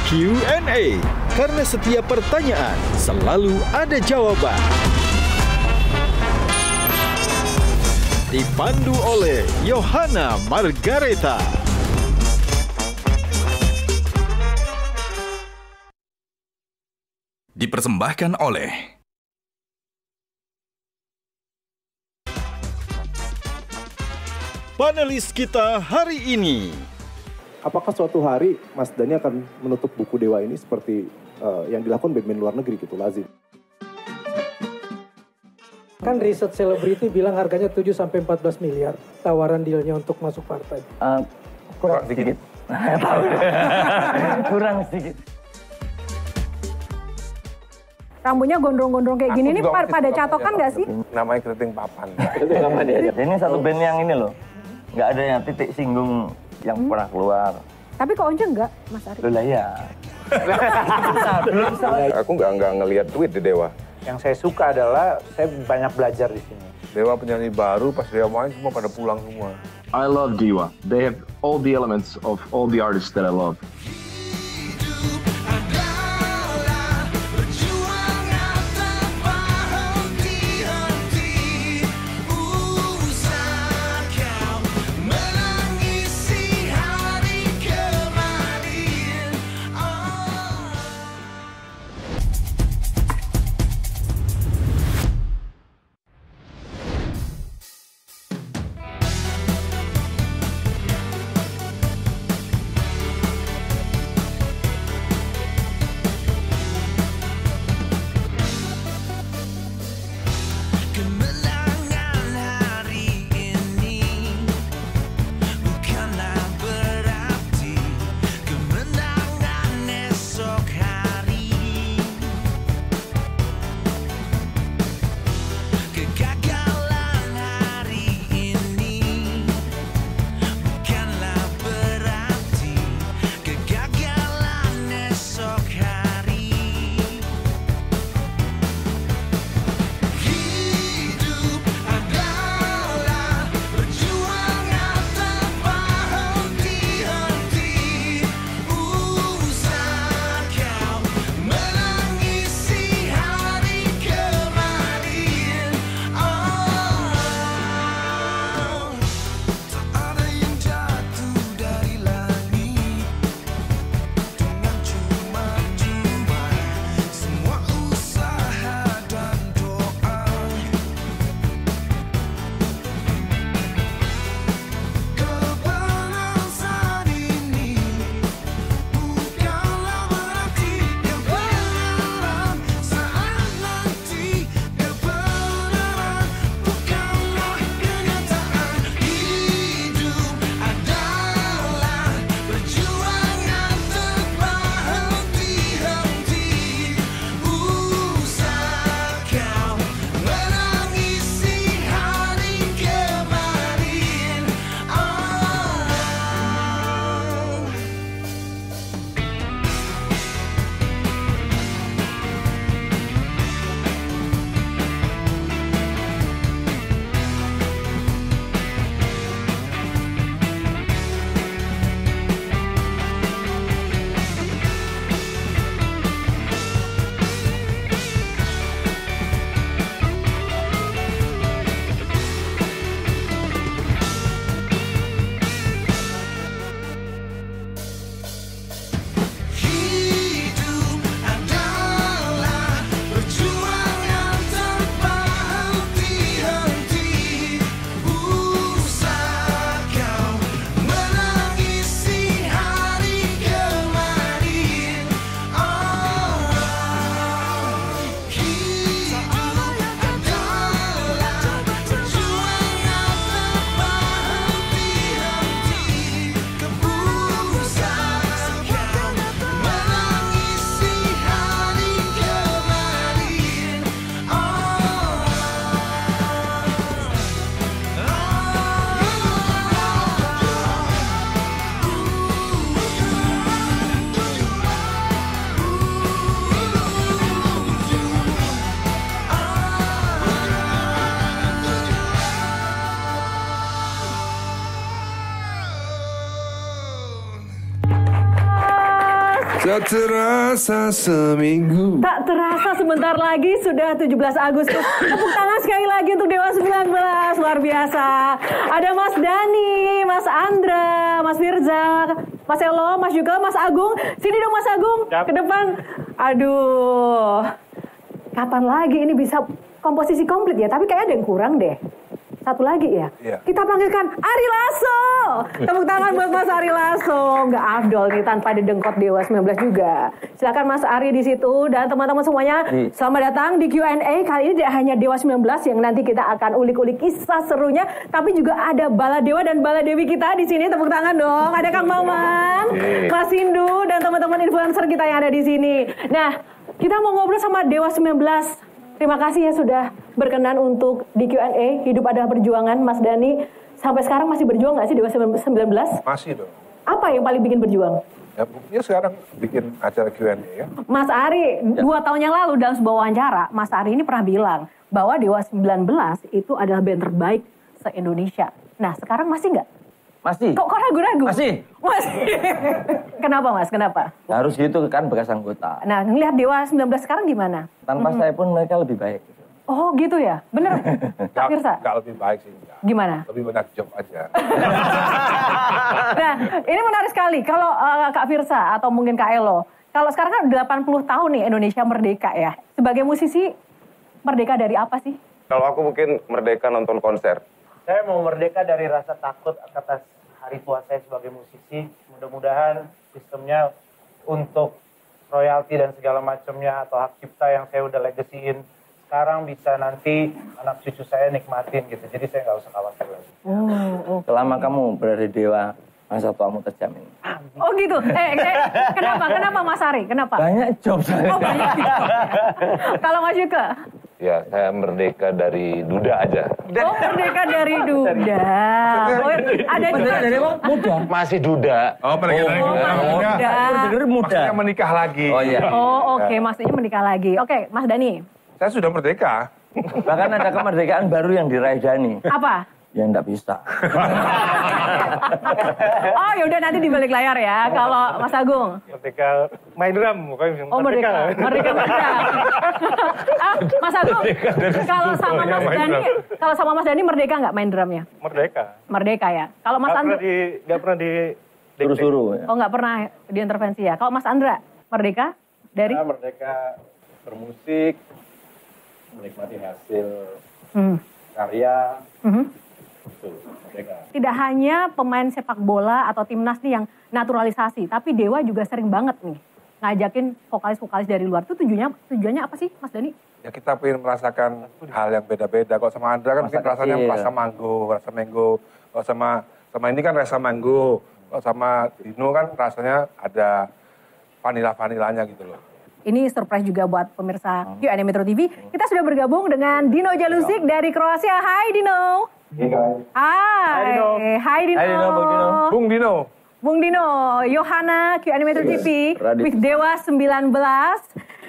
Q&A, karena setiap pertanyaan selalu ada jawaban. Dipandu oleh Yohana Margareta. Dipersembahkan oleh panelis kita hari ini. Apakah suatu hari Mas Dhani akan menutup buku Dewa ini seperti yang dilakukan band-band luar negeri gitu, lazim? Kan riset selebriti bilang harganya 7-14 miliar tawaran dealnya untuk masuk partai. Kurang sedikit. Kurang sedikit. Rambutnya gondrong-gondrong kayak gini nih pada catokan nggak sih? Namanya keriting papan. Ini satu band yang ini loh. Nggak ada yang titik singgung yang pernah keluar. Tapi kok Once enggak, Mas Ari? Loh ya. Aku nggak ngelihat duit di Dewa. Yang saya suka adalah saya banyak belajar di sini. Dewa penyanyi baru, pas Dewa main semua pada pulang semua. I love Dewa. They have all the elements of all the artists that I love. Tak terasa seminggu. Tak terasa sebentar lagi sudah 17 Agustus. Tepuk tangan sekali lagi untuk Dewa 19. Luar biasa. Ada Mas Dhani, Mas Andra, Mas Firza, Mas Elo, Mas juga, Mas Agung. Sini dong Mas Agung, ke depan. Aduh. Kapan lagi ini bisa komposisi komplit ya? Tapi kayak ada yang kurang deh. Satu lagi ya. Iya. Kita panggilkan Ari Lasso. Tepuk tangan buat Mas Ari Lasso. Nggak afdol nih tanpa didengkot Dewa 19 juga. Silakan Mas Ari di situ dan teman-teman semuanya. Selamat datang di Q&A. Kali ini tidak hanya Dewa 19 yang nanti kita akan ulik-ulik kisah serunya, tapi juga ada Bala Dewa dan Bala Dewi kita di sini. Tepuk tangan dong. Ada Kang Maman, Mas Hindu dan teman-teman influencer kita yang ada di sini. Nah, kita mau ngobrol sama Dewa 19. Terima kasih ya sudah berkenan untuk di Q&A. Hidup adalah perjuangan, Mas Dhani. Sampai sekarang masih berjuang nggak sih Dewa 19? Masih dong. Apa yang paling bikin berjuang? Ya buktinya sekarang bikin acara Q&A ya. Mas Ari, 2 tahun yang lalu dalam sebuah wawancara, Mas Ari ini pernah bilang bahwa Dewa 19 itu adalah band terbaik se-Indonesia. Nah, sekarang masih nggak? Masih. Kok ragu-ragu? Masih. Kenapa Mas? Kenapa? Harus gitu kan bekas anggota. Nah, ngelihat Dewa 19 sekarang gimana? Tanpa saya pun mereka lebih baik. Oh gitu ya? Bener? Kak Firsa? Nggak lebih baik sih. Enggak. Gimana? Lebih banyak job aja. Nah, ini menarik sekali. Kalau Kak Firsa atau mungkin Kak Elo, kalau sekarang kan 80 tahun nih Indonesia merdeka ya. Sebagai musisi, merdeka dari apa sih? Kalau aku mungkin merdeka nonton konser. Saya mau merdeka dari rasa takut atas hari tua saya sebagai musisi. Mudah-mudahan sistemnya untuk royalti dan segala macamnya atau hak cipta yang saya udah legasiin sekarang bisa nanti anak cucu saya nikmatin gitu. Jadi saya nggak usah khawatir lagi. Selama kamu berada di Dewa, masa tuamu terjamin. Oh gitu. Kenapa Mas Ari? Kenapa? Banyak job saya. Oh banyak. Kalau Mas Yuka? Ya, saya merdeka dari duda aja. Oh merdeka dari duda. Oh, ada juga. Dari muda. Masih duda. Oh, merdeka dari duda. Dengar muda. Maksudnya menikah lagi. Oh iya. Oh oke, maksudnya menikah lagi. Oke, Mas Dhani. Saya sudah merdeka. Bahkan ada kemerdekaan baru yang diraih Dhani. Apa? Ya enggak bisa. Oh yaudah nanti di balik layar ya. Kalau Mas Agung. Merdeka main drum. Oh merdeka. Mas Agung. Kalau sama Mas Dhani merdeka nggak main drumnya? Merdeka. Merdeka ya. Kalau Mas Andra Nggak pernah di Suruh-suruh. Ya. oh nggak pernah diintervensi ya. Kalau Mas Andra merdeka dari? Saya merdeka bermusik, menikmati hasil karya. Tidak hanya pemain sepak bola atau timnas nih yang naturalisasi, tapi Dewa juga sering banget nih ngajakin vokalis-vokalis dari luar. Itu tujuannya apa sih, Mas Dhani? Ya kita pengen merasakan hal yang beda-beda. Kalau sama Andra kan mungkin rasanya rasa mango. Kalau sama ini kan rasa mango. Kalau sama Dino kan rasanya ada vanila-vanilanya gitu loh. Ini surprise juga buat pemirsa Q&A Metro TV. Kita sudah bergabung dengan Dino Jalusic dari Kroasia. Hai Dino. Hey guys. Hai Dino. Hai Dino, Bung Dino. Bung Dino. Bung Dino, Yohana, Q&A Metro TV with Dewa 19.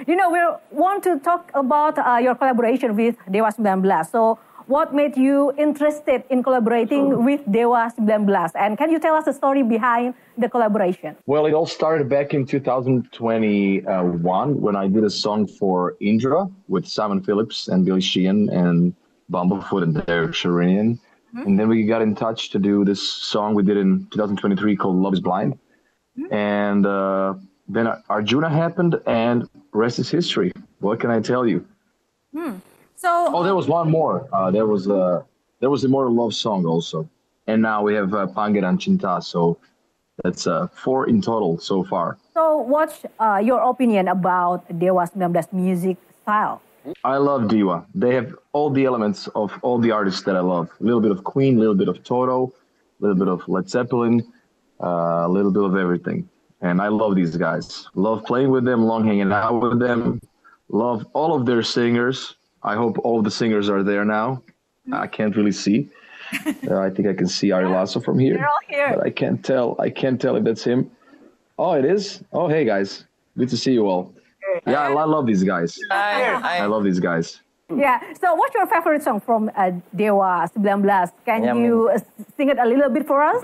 You know, we want to talk about your collaboration with Dewa 19. So, what made you interested in collaborating with Dewa 19? And can you tell us the story behind the collaboration? Well, it all started back in 2021 when I did a song for Indra with Simon Phillips and Billy Sheehan and Bumblefoot and Derek Sherinian. And then we got in touch to do this song we did in 2023 called Love is Blind. And then Arjuna happened and rest is history. What can I tell you? So, there was one more. There was a Immortal Love song also. And now we have Pangeran Cinta. So that's 4 in total so far. So what's your opinion about Dewa 19 music style? I love Dewa. They have all the elements of all the artists that I love. A little bit of Queen, a little bit of Toto, a little bit of Led Zeppelin, a little bit of everything. And I love these guys. Love playing with them, love hanging out with them. Love all of their singers. I hope all of the singers are there now. I can't really see. I think I can see Ari Lasso from here. They're all here. But I can't tell if that's him. Oh, it is? Oh, hey, guys. Good to see you all. Yeah, I love these guys. I love these guys. Yeah. So, what's your favorite song from Dewa 19? Can you sing it a little bit for us?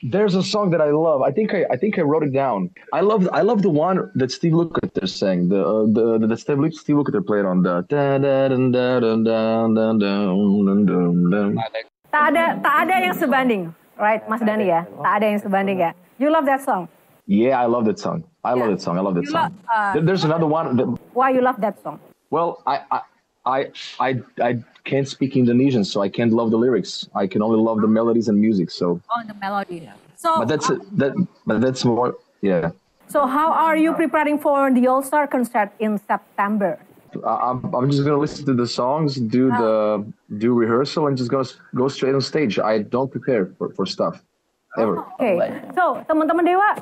There's a song that I love. I think I wrote it down. I love the one that Steve Lukather sang. The Steve Lukather played on the. Tak ada yang sebanding, right, Mas Dhani ya? Tak ada yang sebanding ya. You love that song? Yeah, I love that song. I love that song. There's another one. Why you love that song? Well, I can't speak Indonesian, so I can't love the lyrics. I can only love the melodies and music. So. Oh, the melody. So. But that's more. Yeah. So how are you preparing for the All-Star concert in September? I'm just gonna listen to the songs, do rehearsal, and just go straight on stage. I don't prepare for stuff ever. Okay. So teman-teman Dewa,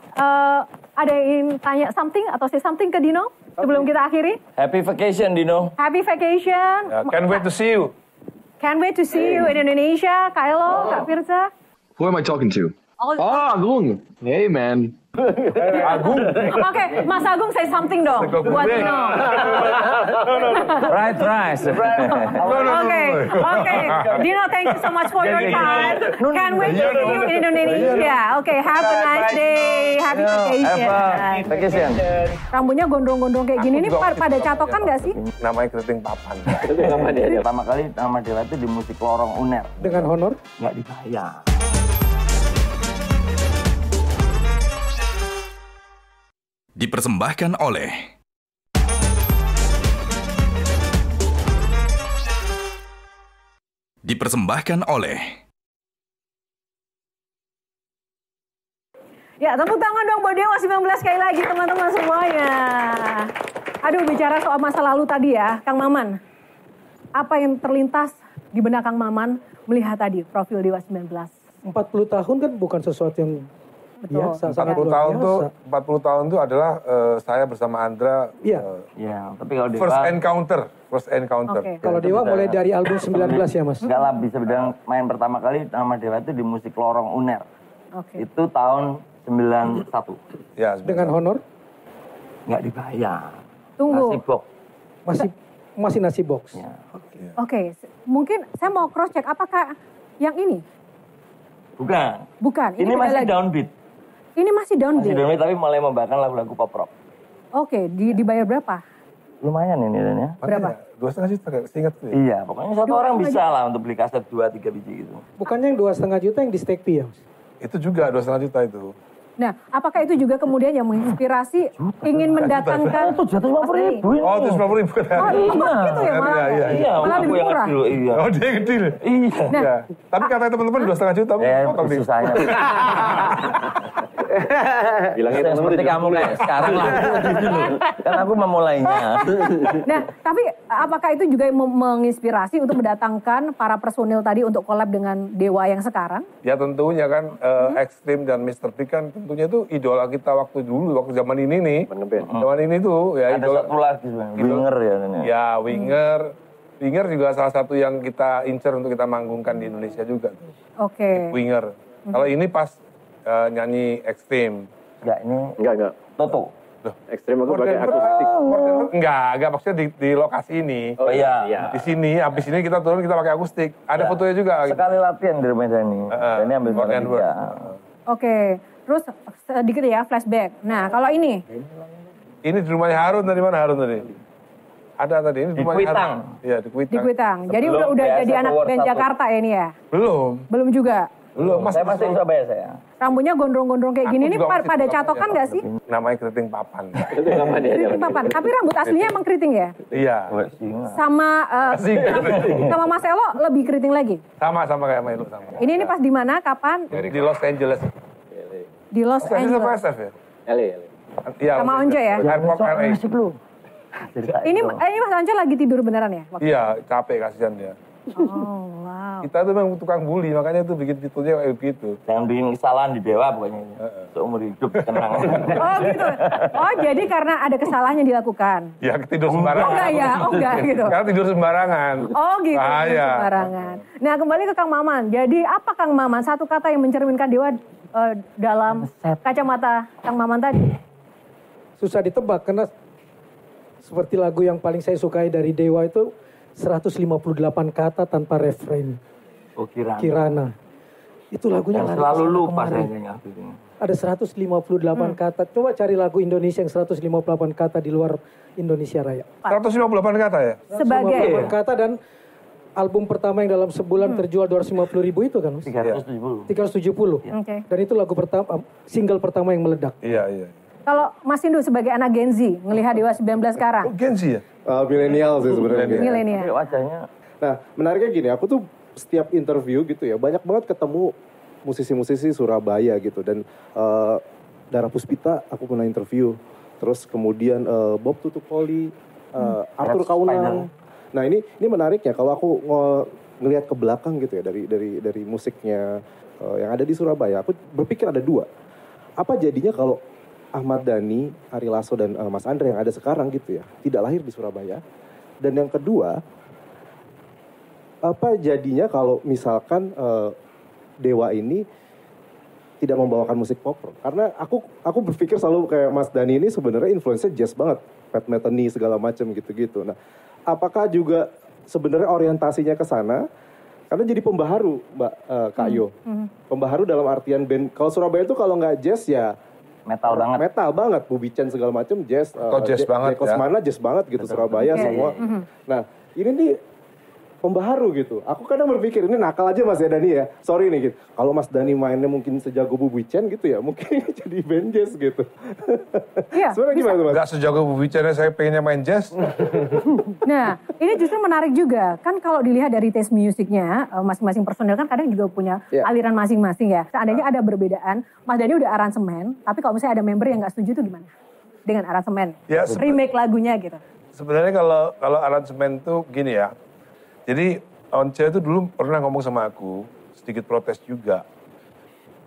ada yang tanya something atau say something ke Dino sebelum kita akhiri? Happy vacation, Dino. Happy vacation. Can't wait to see you. Can't wait to see you in Indonesia, Kak Elo, Kak Firza. Who am I talking to? Agung. Hey, man. Agung. Oke, Mas Agung say something dong buat Dino. Right. Okay. Dino, thank you so much for your time. Can't wait to see you in Indonesia. Okay, have a nice day. Happy vacation. Rambutnya gondrong-gondrong kayak gini nih pada catokan nggak sih? Namanya keriting papan. Pertama kali nama Dewa itu di musik lorong UNER. Dengan honor? Nggak dibayar. Dipersembahkan oleh Ya, tepuk tangan dong buat Dewa 19 sekali lagi teman-teman semuanya. Aduh, bicara soal masa lalu tadi ya, Kang Maman. Apa yang terlintas di benak Kang Maman melihat tadi profil Dewa 19? 40 tahun kan bukan sesuatu yang biasa. 40 tahun tuh adalah saya bersama Andra. Iya. Tapi kalau Dewa First encounter. Okay. Kalau Dewa mulai dari album 19 ya, Mas? Enggak lah, bisa bilang main pertama kali nama Dewa itu di musik lorong UNER. Oke. Itu tahun 91. Ya, Dengan honor? Nggak dibayar. Tunggu. Nasi box. Masih nasi box. Ya. Oke, mungkin saya mau cross check apakah yang ini? Bukan. Ini beda masih lagi. downbeat. Ini masih downbeat. Masih downbeat tapi mulai membawakan lagu-lagu pop rock. Oke, dibayar berapa? Lumayan ini Dan ya. Berapa? 2,5 juta seingat gue. Iya, pokoknya satu orang bisa lah untuk beli kaset 2-3 biji gitu. Bukannya yang 2,5 juta yang di Stake P ya, Mas? Itu juga 2,5 juta itu. Nah, apakah itu juga kemudian yang menginspirasi ingin mendatangkan... 750.000 ini. Oh, 750.000 kan. Oh, gitu ya malah. Iya. Malah lebih murah. Iya. Oh, dia kecil. Iya. Ya. Tapi kata teman-teman 2,5 juta. Potong di. Susah ya. Bilangnya seperti kamu kayak sekarang lah. Kan aku memulainya. Nah, tapi apakah itu juga menginspirasi untuk mendatangkan para personil tadi untuk collab dengan Dewa yang sekarang? Ya tentunya kan Extreme dan Mr. Big kan tentunya itu idola kita waktu zaman ini nih. Zaman ini tuh ya ada idola. satu lagi Winger ya. Ya Winger. Winger juga salah satu yang kita incer untuk kita manggungkan di Indonesia juga. Oke. Winger. Kalau ini pas nyanyi Extreme. Enggak. Toto. Ekstrim aku pakai akustik. Enggak maksudnya di lokasi ini. Oh iya. Di sini, habis ini kita turun kita pakai akustik. Ada fotonya juga. Sekali latihan di rumah Dhani. Dhani ambil foto juga. Oke, terus sedikit ya flashback. Nah, kalau ini? Ini di rumahnya Harun, dari mana Harun tadi? Ada tadi, ini di rumahnya Harun. Iya, di Kuitang. Di Kuitang. Jadi udah jadi anak band Jakarta ya ini ya? Belum juga? Belum, Saya masih Surabaya saya. Rambutnya gondrong-gondrong kayak gini nih pada catokan nggak sih? Namanya keriting papan. Keriting papan. Tapi rambut aslinya emang keriting ya? Iya. Sama Mas Elo lebih keriting lagi? Sama kayak Milo sama. Ini pas di mana? Kapan? Di Los Angeles. Di Los Angeles. Sama SF ya? LA. Iya. Sama Once ya? Airport LA. Ini Mas Once lagi tidur beneran ya? Iya, capek kasihan dia. Oh, wow. Kita tuh memang tukang bully, makanya tuh bikin titelnya kayak begitu. Jangan bikin kesalahan di Dewa pokoknya. Seumur hidup tenang. Oh gitu. Oh jadi karena ada kesalahan yang dilakukan. Ya tidur sembarangan. Oh enggak ya, enggak gitu. Karena tidur sembarangan. Oh gitu, tidur sembarangan. Nah kembali ke Kang Maman. Jadi apa Kang Maman, satu kata yang mencerminkan Dewa dalam kacamata Kang Maman tadi? Susah ditebak karena seperti lagu yang paling saya sukai dari Dewa itu 158 kata tanpa refrain. Oh, Kirana. Itu lagunya Yang lari selalu kesana lupa kemari. saya kayaknya. Ada 158 kata. Coba cari lagu Indonesia yang 158 kata di luar Indonesia Raya. 158 kata ya? Sebagai 158 kata dan album pertama yang dalam sebulan terjual 250.000 itu kan, Mas? 370. 370. Oke. Dan itu lagu pertama, single pertama yang meledak. Iya. Kalau Mas Indu sebagai anak Gen Z ngelihat Dewa 19 sekarang, Oh, Gen Z ya? Milenial sih sebenarnya. milenial. Tapi wajahnya Nah, menariknya gini, aku tuh setiap interview gitu ya, banyak banget ketemu musisi-musisi Surabaya gitu. Dan Dara Puspita aku pernah interview. Terus kemudian Bob Tutupoli, Arthur Red Kaunang. Nah ini menariknya kalau aku ngelihat ke belakang gitu ya dari musiknya yang ada di Surabaya. Aku berpikir ada dua. Apa jadinya kalau Ahmad Dhani, Ari Lasso dan Mas Andre yang ada sekarang gitu ya tidak lahir di Surabaya. Dan yang kedua, apa jadinya kalau misalkan Dewa ini tidak membawakan musik pop rock? Karena aku berpikir selalu kayak Mas Dhani ini sebenarnya influence-nya jazz banget, Pat Metheny segala macam gitu-gitu. Nah, apakah juga sebenarnya orientasinya ke sana? Karena jadi pembaharu, Mbak Kak Yo. Pembaharu dalam artian band. Kalau Surabaya itu kalau nggak jazz ya metal banget. Metal banget, Bu Bican segala macam jazz. Kok jazz banget Jeko ya? Semana jazz banget gitu, Surabaya semua. Nah, ini nih pembaharu gitu. Aku kadang berpikir ini nakal aja Mas ya Dhani ya. Sorry nih gitu. Kalau Mas Dhani mainnya mungkin sejago Bu Bican gitu ya, mungkin jadi band jazz gitu. Iya, Sebenarnya gimana tuh Mas? Gak sejago Bu Bicara, saya pengennya main jazz. Nah, ini justru menarik juga. Kan kalau dilihat dari taste musiknya, masing-masing personel kan kadang juga punya aliran masing-masing ya. Seandainya ada perbedaan, Mas Dhani udah aransemen, tapi kalau misalnya ada member yang nggak setuju tuh gimana? Dengan aransemen, Ya, remake lagunya gitu. Sebenarnya kalau aransemen tuh gini ya. Jadi Once itu dulu pernah ngomong sama aku, sedikit protes juga.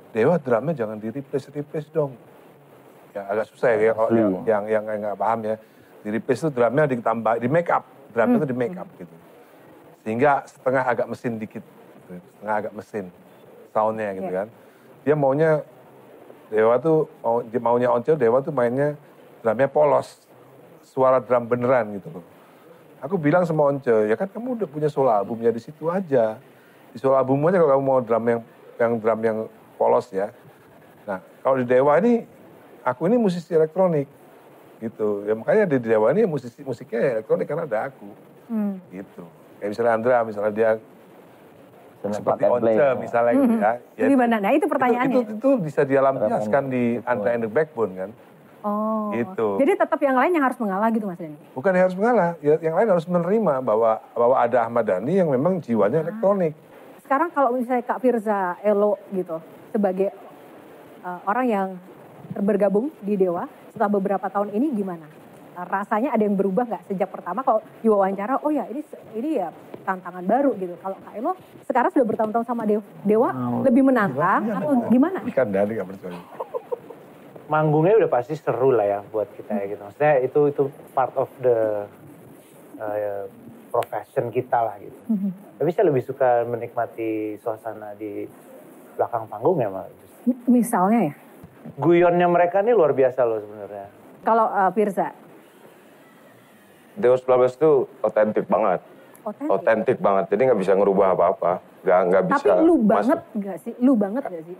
Dewa drumnya jangan di-replace dong. Ya agak susah ya kalau yang nggak paham ya. Di-replace itu drumnya ditambah, di make up. Drumnya itu di make up gitu. Sehingga setengah agak mesin dikit. Gitu. Setengah agak mesin soundnya gitu kan. Dia maunya Dewa tuh, maunya Once, Dewa tuh mainnya drumnya polos. Suara drum beneran gitu loh. Aku bilang sama Once, ya kan kamu udah punya solo album ya di situ aja. Di solo album aja kalau kamu mau drum yang polos ya. Nah, kalau di Dewa ini, aku ini musisi elektronik gitu. Ya makanya di Dewa ini musiknya ya elektronik karena ada aku. Gitu. Kayak misalnya Andra, misalnya dia seperti Once misalnya gitu ya. Gimana? Nah itu pertanyaannya. Itu bisa dia lampiaskan di Andra and the Backbone kan. Oh, gitu. Jadi tetap yang lain yang harus mengalah gitu Mas Dhani? Bukan yang harus mengalah, ya, yang lain harus menerima bahwa ada Ahmad Dhani yang memang jiwanya elektronik. Sekarang kalau misalnya Kak Firza, Elo gitu, sebagai orang yang bergabung di Dewa, setelah beberapa tahun ini gimana? Rasanya ada yang berubah nggak sejak pertama kalau diwawancara, oh ya ini ya tantangan baru gitu. Kalau Kak Elo sekarang sudah bertahun-tahun sama Dewa, lebih menantang atau gimana? Ikan Dhani gak percaya. Manggungnya udah pasti seru lah ya buat kita ya gitu. Maksudnya itu part of the profession kita lah gitu. Tapi saya lebih suka menikmati suasana di belakang panggung ya Mas. Misalnya ya? Guyonnya mereka nih luar biasa loh sebenarnya. Kalau Firza? Dewa 19 itu otentik banget. Otentik banget, jadi nggak bisa ngerubah apa-apa. Nggak bisa. Tapi lu banget nggak sih? Lu banget nggak sih?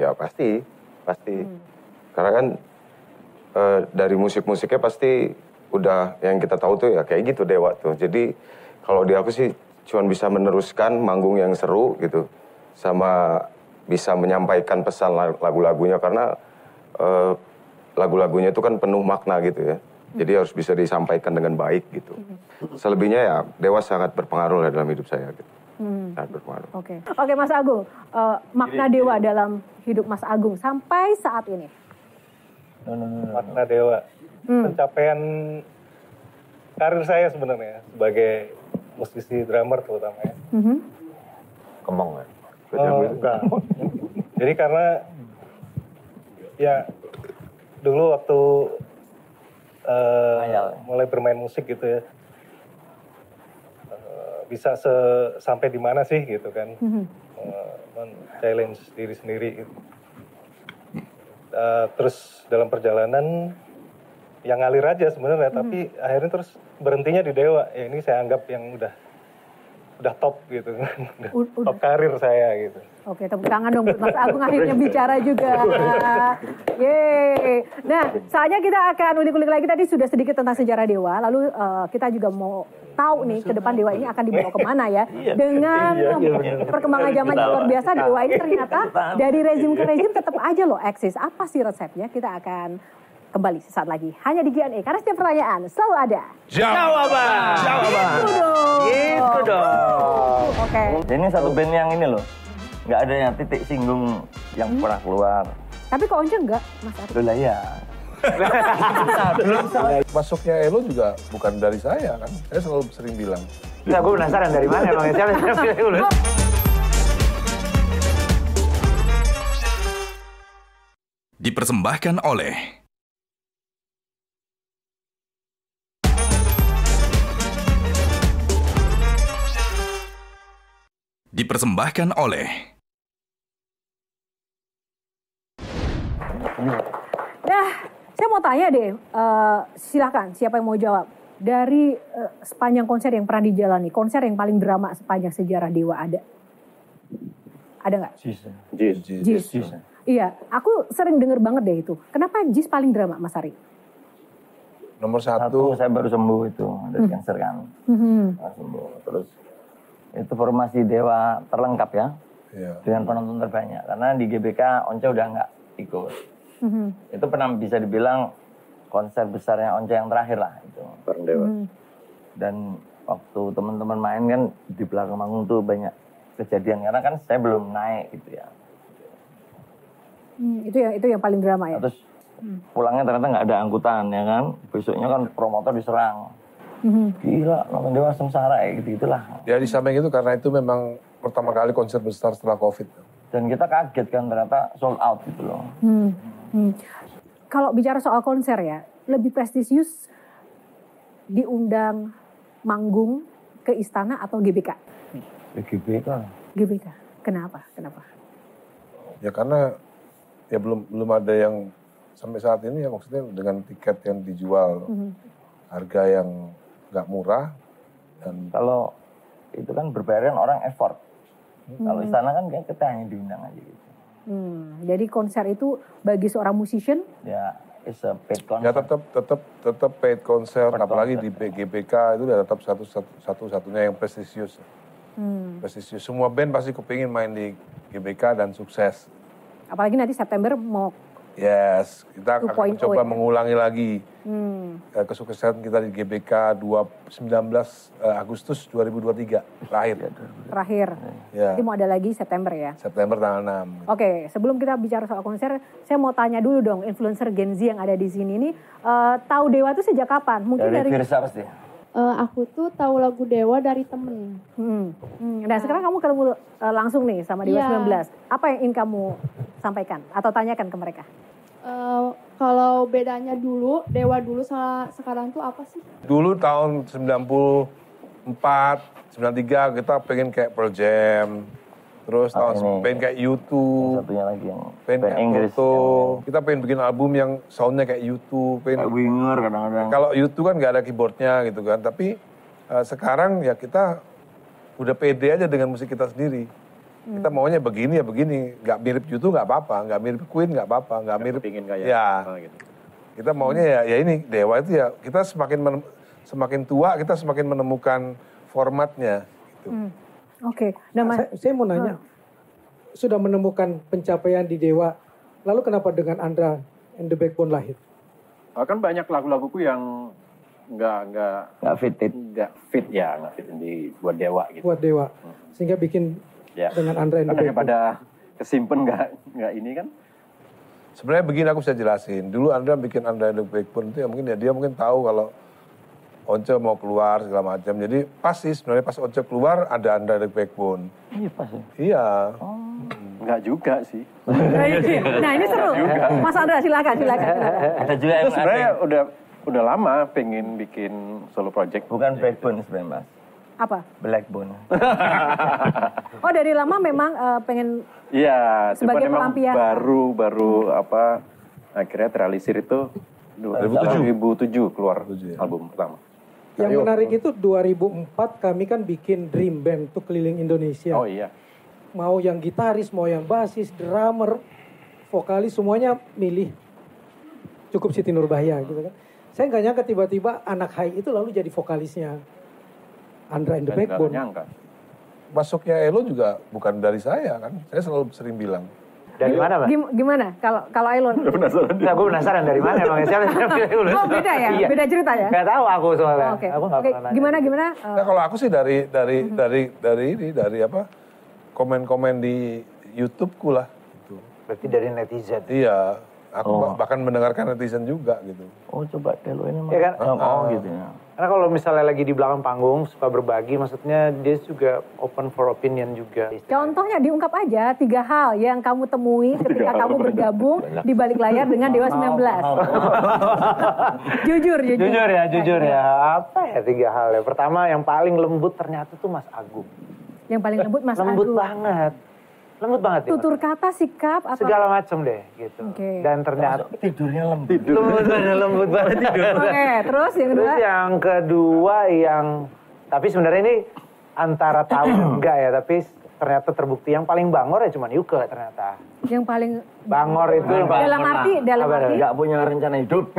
Iya pasti. Karena kan dari musik-musiknya pasti udah yang kita tahu tuh ya kayak gitu Dewa tuh. Jadi kalau di aku sih cuma bisa meneruskan manggung yang seru gitu. Sama bisa menyampaikan pesan lagu-lagunya karena lagu-lagunya itu kan penuh makna gitu ya. Jadi harus bisa disampaikan dengan baik gitu. Selebihnya ya Dewa sangat berpengaruh lah dalam hidup saya gitu. Sangat berpengaruh. Oke Mas Agung, makna Dewa dalam hidup Mas Agung sampai saat ini? Makna Dewa, pencapaian karir saya sebenarnya sebagai musisi drummer terutama ya. Kemong ya? Enggak. Jadi karena ya dulu waktu mulai bermain musik gitu ya, bisa sampai di mana sih gitu kan, challenge diri sendiri gitu. Terus dalam perjalanan yang ngalir aja sebenarnya, tapi akhirnya terus berhentinya di Dewa. Ya ini saya anggap yang udah udah top gitu. Top karir saya gitu. Oke, tepuk tangan dong buat Mas Agung akhirnya bicara juga. Yeay. Nah, saatnya kita akan ulik-ulik lagi, tadi sudah sedikit tentang sejarah Dewa. Lalu kita juga mau tahu nih ke depan Dewa ini akan dibawa kemana ya. Dengan perkembangan zaman yang luar biasa, Dewa ini ternyata dari rezim ke rezim tetap aja loh eksis. Apa sih resepnya? Kita akan kembali sesaat lagi. Hanya di Q&A. Karena setiap pertanyaan selalu ada jawaban. Gitu dong. Oke. Ini satu band yang ini loh. Nggak ada yang titik singgung yang pernah keluar. Tapi kok Once enggak, Mas Ari? Loh lah ya. Masuknya Elo juga bukan dari saya kan. Saya selalu sering bilang. Nah, gue penasaran dari mana emang. Dipersembahkan oleh Nah, saya mau tanya deh, silakan siapa yang mau jawab. Dari sepanjang konser yang pernah dijalani, konser yang paling drama sepanjang sejarah Dewa ada? Ada nggak? Jis. Iya, aku sering denger banget deh itu. Kenapa Jis paling drama, Mas Ari? Nomor Satu, saya baru sembuh itu dari kanker kan. Baru sembuh. Terus itu formasi Dewa terlengkap ya. Dengan penonton terbanyak. Karena di GBK Once udah nggak ikut. Itu pernah bisa dibilang konser besarnya Once yang terakhir lah itu. Bareng Dewa. Dan waktu teman-teman main kan di belakang panggung tuh banyak kejadian karena kan saya belum naik gitu ya. Itu yang paling drama ya. Terus pulangnya ternyata nggak ada angkutan ya kan. Besoknya kan promotor diserang. Gila, nonton Dewa sengsara ya gitu-gitulah. Ya di samping itu karena itu memang pertama kali konser besar setelah COVID. Dan kita kaget kan ternyata sold out gitu loh. Kalau bicara soal konser ya, lebih prestisius diundang manggung ke istana atau GBK? GBK. Kenapa? Ya karena ya belum ada yang sampai saat ini ya maksudnya dengan tiket yang dijual harga yang nggak murah dan kalau itu kan berbayar kan orang effort. Kalau istana kan kayak kita hanya diundang aja gitu. Jadi konser itu bagi seorang musician? Ya, it's a paid concert. Ya tetap paid concert, apalagi di GBK itu udah tetap satu-satunya yang prestisius. Prestisius. Semua band pasti kepingin main di GBK dan sukses. Apalagi nanti September mau. Yes, kita akan coba ya? mengulangi lagi kesuksesan kita di GBK 19 Agustus 2023 terakhir. Ya. Nanti mau ada lagi September ya? September tanggal 6. Oke, sebelum kita bicara soal konser, saya mau tanya dulu dong, influencer Gen Z yang ada di sini ini tahu Dewa itu sejak kapan? Mungkin dari Firsa pasti. Aku tuh tahu lagu Dewa dari temen. Nah sekarang kamu ketemu langsung nih sama Dewa 19. Apa yang ingin kamu sampaikan atau tanyakan ke mereka? Kalau bedanya dulu, Dewa dulu sama sekarang tuh apa sih? Dulu tahun 94, 93 kita pengen kayak Pearl Jam. Terus pengen kayak U2. Satunya lagi yang pengen kayak Inggris. Kita pengen bikin album yang soundnya kayak U2. Kayak Winger kadang-kadang. Kalau U2 kan nggak ada keyboardnya gitu kan. Tapi sekarang ya kita udah pede aja dengan musik kita sendiri. Kita maunya begini ya begini. Nggak mirip U2 nggak apa-apa. Nggak mirip Queen nggak apa-apa. Nggak mirip. Kayak gitu. Kita maunya ya ini Dewa itu ya kita semakin tua kita semakin menemukan formatnya. Gitu. Oke. Saya mau nanya, sudah menemukan pencapaian di Dewa, lalu kenapa dengan Andra and the Backbone lahir? Kan banyak lagu-laguku yang nggak fit buat Dewa gitu. Buat Dewa, sehingga bikin dengan Andra and the Backbone. Daripada kesimpan nggak ini kan? Sebenarnya begini aku bisa jelasin. Dulu Andra bikin Andra and the Backbone itu ya mungkin dia mungkin tahu kalau Once mau keluar segala macam. Jadi pas sih sebenarnya pas Once keluar ada Andra and the Backbone. Iya pas ya? Iya. Enggak juga sih. Nah ini seru. Mas Andra silakan. Ada juga yang sebenarnya udah lama pengen bikin solo project. Bukan Backbone sebenarnya Mas. Apa? Blackbone. Oh dari lama memang pengen. Iya. Sebagai pelampiasan. Baru akhirnya terrealisir itu 2007 keluar album pertama. Yang menarik itu 2004 kami kan bikin Dream Band tuh keliling Indonesia. Oh iya. Mau yang gitaris, mau yang basis, drummer, vokalis semuanya milih cukup Siti Nurbaya gitu kan. Saya nggak nyangka tiba-tiba anak Hai itu lalu jadi vokalisnya Andra and the Backbone. Masuknya Elo juga bukan dari saya kan. Saya selalu sering bilang. Dari mana, Bang? Gimana kalau Elon? Nah, gue penasaran dari mana emang. Oh beda ya? Iya. Beda cerita ya? Gak tahu aku soalnya. Oke. Aku gak pernah nanya. Gimana? Nah, kalau aku sih dari apa? Komen-komen di YouTube-ku lah. Gitu. Berarti dari netizen. Iya. Aku bahkan mendengarkan netizen juga gitu. Oh coba Elo ini mah. Iya kan? Gitu ya. Karena kalau misalnya lagi di belakang panggung suka berbagi, maksudnya dia juga open for opinion juga. Contohnya diungkap aja 3 hal yang kamu temui ketika kamu bergabung di balik layar dengan Dewa 19. Jujur ya. Apa ya 3 hal ya? Pertama yang paling lembut ternyata tuh Mas Agung. Yang paling lembut Mas Agung. Lembut banget ya. Tutur kata, sikap, apa? Segala macam deh gitu. Okay. Dan ternyata tidurnya lembut. Lembut banget tidur. Oke, terus yang kedua? Terus yang kedua tapi sebenarnya ini antara tahu enggak ya, tapi ternyata terbukti yang paling bangor ya cuma Yuke ternyata. Yang paling bangor itu dalam arti nggak punya rencana hidup.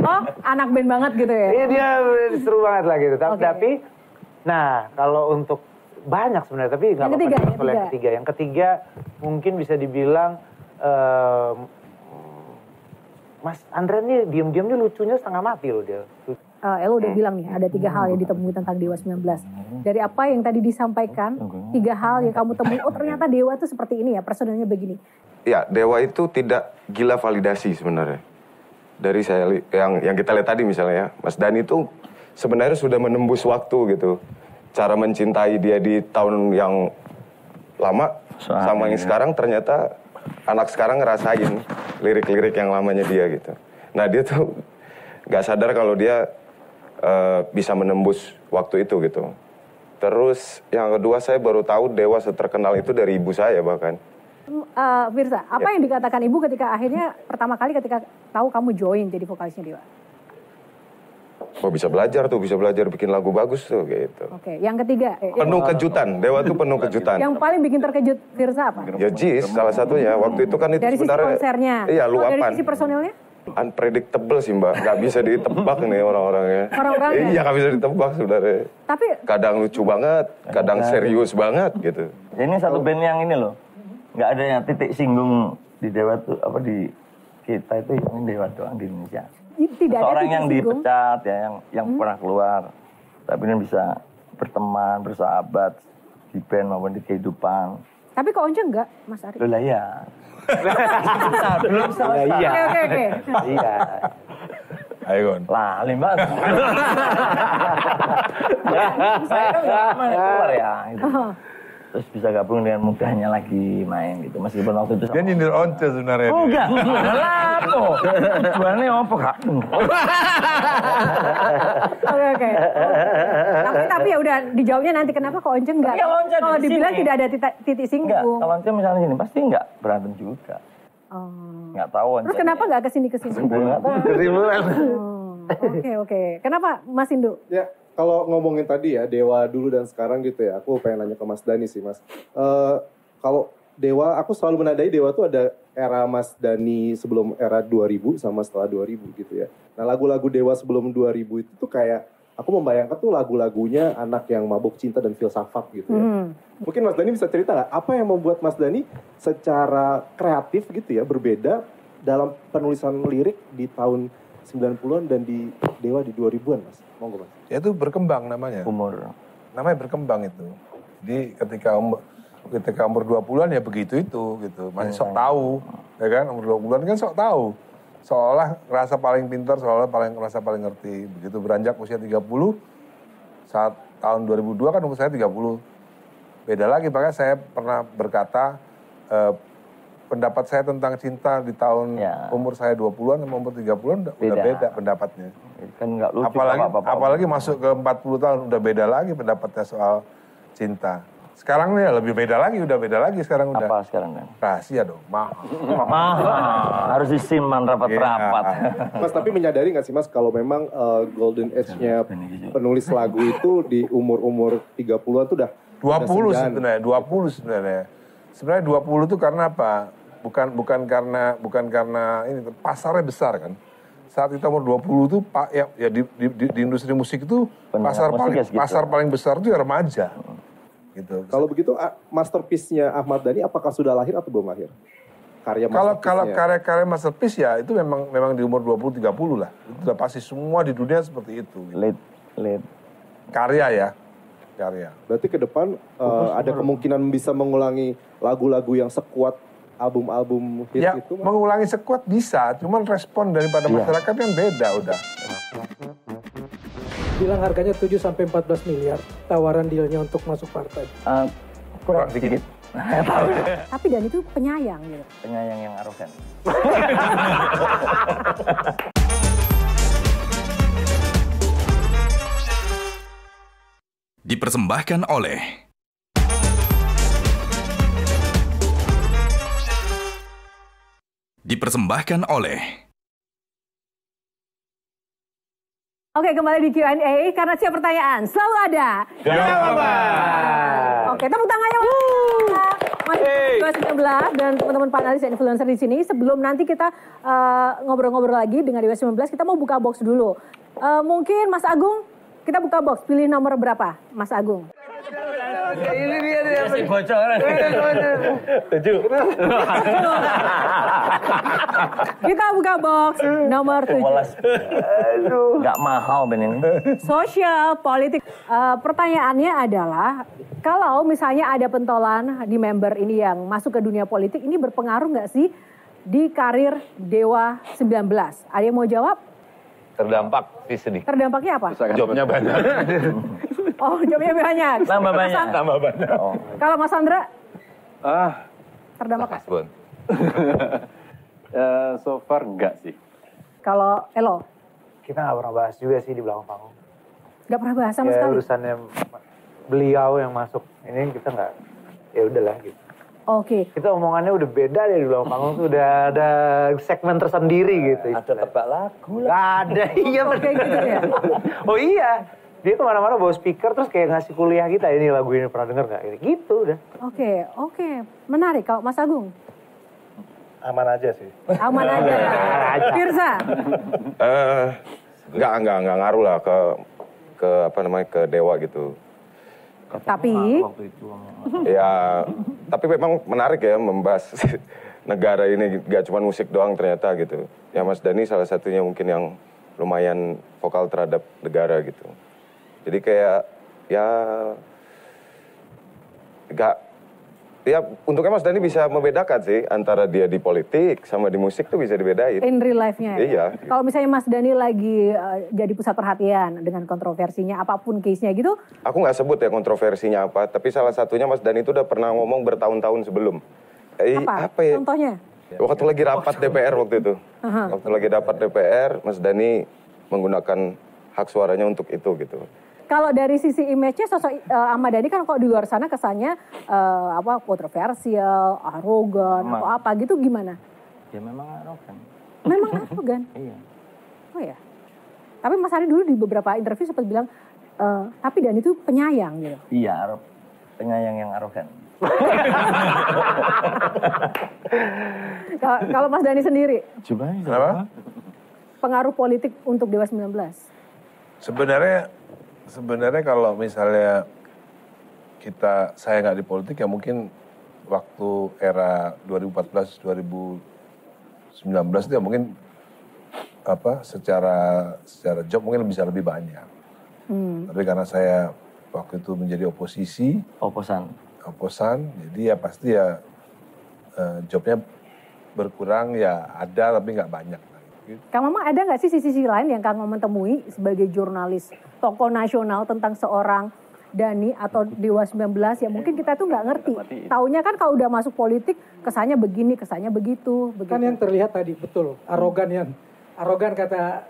Oh, anak band banget gitu ya? Iya, dia seru banget lah gitu. Tapi nah, kalau untuk banyak sebenarnya, tapi nggak apa-apa. Yang ketiga mungkin bisa dibilang Mas Andra nih diam-diam nih lucunya setengah mati loh dia. Elo udah bilang nih ada 3 hal yang ditemui tentang Dewa 19. Dari apa yang tadi disampaikan, 3 hal yang kamu temui, oh ternyata Dewa tuh seperti ini ya, personalnya begini. Ya, Dewa itu tidak gila validasi sebenarnya. Dari saya yang kita lihat tadi misalnya ya, Mas Dhani itu sebenarnya sudah menembus waktu gitu. Cara mencintai dia di tahun yang lama sama yang sekarang, ternyata anak sekarang ngerasain lirik-lirik yang lamanya dia gitu. Nah dia tuh gak sadar kalau dia bisa menembus waktu itu gitu. Terus yang kedua, saya baru tahu Dewa seterkenal itu dari ibu saya bahkan. Firza, apa yang dikatakan ibu ketika akhirnya pertama kali ketika tahu kamu join jadi vokalisnya Dewa? Oh bisa belajar bikin lagu bagus tuh gitu. Oke, yang ketiga. Penuh kejutan, Dewa tuh penuh kejutan. Yang paling bikin terkejut Firza apa? Ya Jis, salah satunya. Waktu itu kan itu dari sebenarnya. Dari sisi konsernya? Iya, luapan. Dari sisi personilnya? Unpredictable sih Mbak, gak bisa ditebak nih orang-orangnya. Orang-orangnya? Iya, gak bisa ditebak sebenarnya. Tapi kadang lucu banget, kadang serius banget gitu. Ini satu band yang ini loh, gak ada yang titik singgung di Dewa tuh, apa di kita itu yang Dewa doang di Indonesia. Tidak ada orang yang dipecat ya, yang pernah keluar, tapi ini bisa berteman, bersahabat di band maupun di kehidupan. Tapi kok Once enggak, Mas Ari? Loh lah ya. Belum selesai. Oke. Iya. Ayo Gon. Lah, limbat. Saya kan keluar ya. Gitu. Terus bisa gabung dengan mudahnya lagi main gitu. Meskipun waktu itu... Dia nyindir Once sebenarnya. Oh enggak. Lah apa? Tujuannya apa kak? Oke. Tapi ya udah dijawabnya nanti kenapa kok Once enggak? Kalau dibilang tidak ada titik singgung. Kalau Once misalnya sini pasti enggak berantem juga. Enggak tahu Once. Terus kenapa enggak kesini? Enggak tahu. Oke. Kenapa Mas Indu? Ya. Kalau ngomongin tadi ya, Dewa dulu dan sekarang gitu ya, aku pengen nanya ke Mas Dhani sih, Mas. Kalau Dewa, aku selalu menandai Dewa tuh ada era Mas Dhani sebelum era 2000 sama setelah 2000 gitu ya. Nah lagu-lagu Dewa sebelum 2000 itu tuh kayak, aku membayangkan tuh lagu-lagunya anak yang mabuk cinta dan filsafat gitu ya. Mungkin Mas Dhani bisa cerita nggak, apa yang membuat Mas Dhani secara kreatif gitu ya, berbeda dalam penulisan lirik di tahun 90-an dan di Dewa di 2000-an, Mas? Monggo, Mas. Ya itu berkembang namanya. Umur. Namanya berkembang itu. Jadi ketika umur 20-an ya begitu itu gitu. Masih sok tahu, ya kan? Umur 20-an kan sok tahu. Seolah rasa paling pintar, seolah rasa paling ngerti. Begitu beranjak usia 30, saat tahun 2002 kan umur saya 30. Beda lagi, makanya saya pernah berkata pendapat saya tentang cinta di tahun umur saya 20-an sama umur 30-an udah beda pendapatnya. Kan enggak lucu apalagi masuk ke 40 tahun udah beda lagi pendapatnya soal cinta. Sekarang nih lebih beda lagi, udah beda lagi sekarang udah. Apa sekarang kan? Rahasia dong, mahal. Harus disimpan rapat-rapat. Mas, tapi menyadari nggak sih Mas kalau memang golden age-nya penulis lagu itu di umur-umur 30-an tuh udah 20 sebenarnya, 20 sebenarnya. Sebenarnya 20 itu karena apa? Bukan karena ini pasarnya besar kan. Saat kita umur 20 itu ya di industri musik itu pasar paling besar itu ya remaja. Gitu. Kalau begitu masterpiece-nya Ahmad Dhani apakah sudah lahir atau belum lahir? Kalau karya-karya masterpiece ya itu memang di umur 20 30 lah. Itu udah pasti semua di dunia seperti itu. Gitu. Late. Karya. Berarti ke depan ada kemungkinan bisa mengulangi lagu-lagu yang sekuat album-album hit ya, itu? Mas? Mengulangi sekuat bisa, cuman respon daripada masyarakat yang beda udah. Bilang harganya 7 sampai 14 miliar tawaran dealnya untuk masuk partai. Kurang dikit. Tapi Dhani itu penyayang gitu. Penyayang yang arogan. Dipersembahkan oleh Oke, kembali di Q&A karena siap pertanyaan selalu ada jawaban. Oke, tepuk tangannya Mas 2019 dan teman-teman panelis dan influencer di sini. Sebelum nanti kita ngobrol-ngobrol lagi dengan Dewa 19, kita mau buka box dulu. Mungkin Mas Agung, kita buka box. Pilih nomor berapa, Mas Agung? Ini dia bocoran. 7. Kita buka box nomor 7. Aduh. Gak mahal Ben ini. Sosial, politik. Pertanyaannya adalah, kalau misalnya ada pentolan di member ini yang masuk ke dunia politik, ini berpengaruh nggak sih di karir Dewa 19? Ada yang mau jawab? Terdampak sih sedih. Terdampaknya apa? Jobnya banyak. Oh, jobnya banyak. Tambah banyak. Oh. Kalau Mas Sandra? Terdampak apa? So far enggak sih. Kalau Elo? Kita nggak pernah bahas juga sih di belakang panggung. Nggak pernah bahas sama sekali? Urusannya beliau yang masuk. Ini kita nggak, ya udahlah gitu. Oke. Kita omongannya udah beda deh di belakang panggung tuh, udah ada segmen tersendiri gitu. Ada tebak lagu lah. Gak ada, iya bener gitu ya. Oh iya, dia kemana-mana bawa speaker terus kayak ngasih kuliah kita, ini lagu ini pernah denger nggak? Ini gitu udah. Oke, menarik. Kalau Mas Agung? Aman aja sih. Aman aja. Firza? Enggak ngaruh lah ke Dewa gitu. Tapi ya, tapi memang menarik ya membahas negara ini, gak cuma musik doang ternyata gitu. Ya Mas Dhani salah satunya mungkin yang lumayan vokal terhadap negara gitu. Jadi kayak untuknya Mas Dhani bisa membedakan sih antara dia di politik sama di musik tuh bisa dibedain. In real life-nya ya? Iya. Kalau misalnya Mas Dhani lagi jadi pusat perhatian dengan kontroversinya, apapun case-nya gitu? Aku nggak sebut ya kontroversinya apa, tapi salah satunya Mas Dhani itu udah pernah ngomong bertahun-tahun sebelum. Apa ya? Contohnya? Waktu lagi rapat DPR waktu itu. Waktu lagi rapat DPR, Mas Dhani menggunakan hak suaranya untuk itu gitu. Kalau dari sisi image-nya sosok Ahmad Dhani kan kalau di luar sana kesannya kontroversial, arogan, atau apa gitu gimana? Ya memang arogan. Memang arogan? Iya. Oh ya. Tapi Mas Ari dulu di beberapa interview sempat bilang, tapi Dhani itu penyayang gitu. Iya, penyayang yang arogan. Kalau Mas Dhani sendiri? Kenapa? Pengaruh politik untuk Dewa 19? Sebenarnya kalau misalnya saya nggak di politik ya mungkin waktu era 2014-2019 itu ya mungkin secara job mungkin bisa lebih banyak. Tapi karena saya waktu itu menjadi oposan, jadi ya pasti ya jobnya berkurang ya ada tapi nggak banyak. Kang Mamang ada nggak sih sisi lain yang Kang Mamang temui sebagai jurnalis tokoh nasional tentang seorang Dhani atau Dewa 19 ya mungkin kita tuh nggak ngerti. Taunya kan kalau udah masuk politik kesannya begini, kesannya begitu. Kan yang terlihat tadi betul arogan kata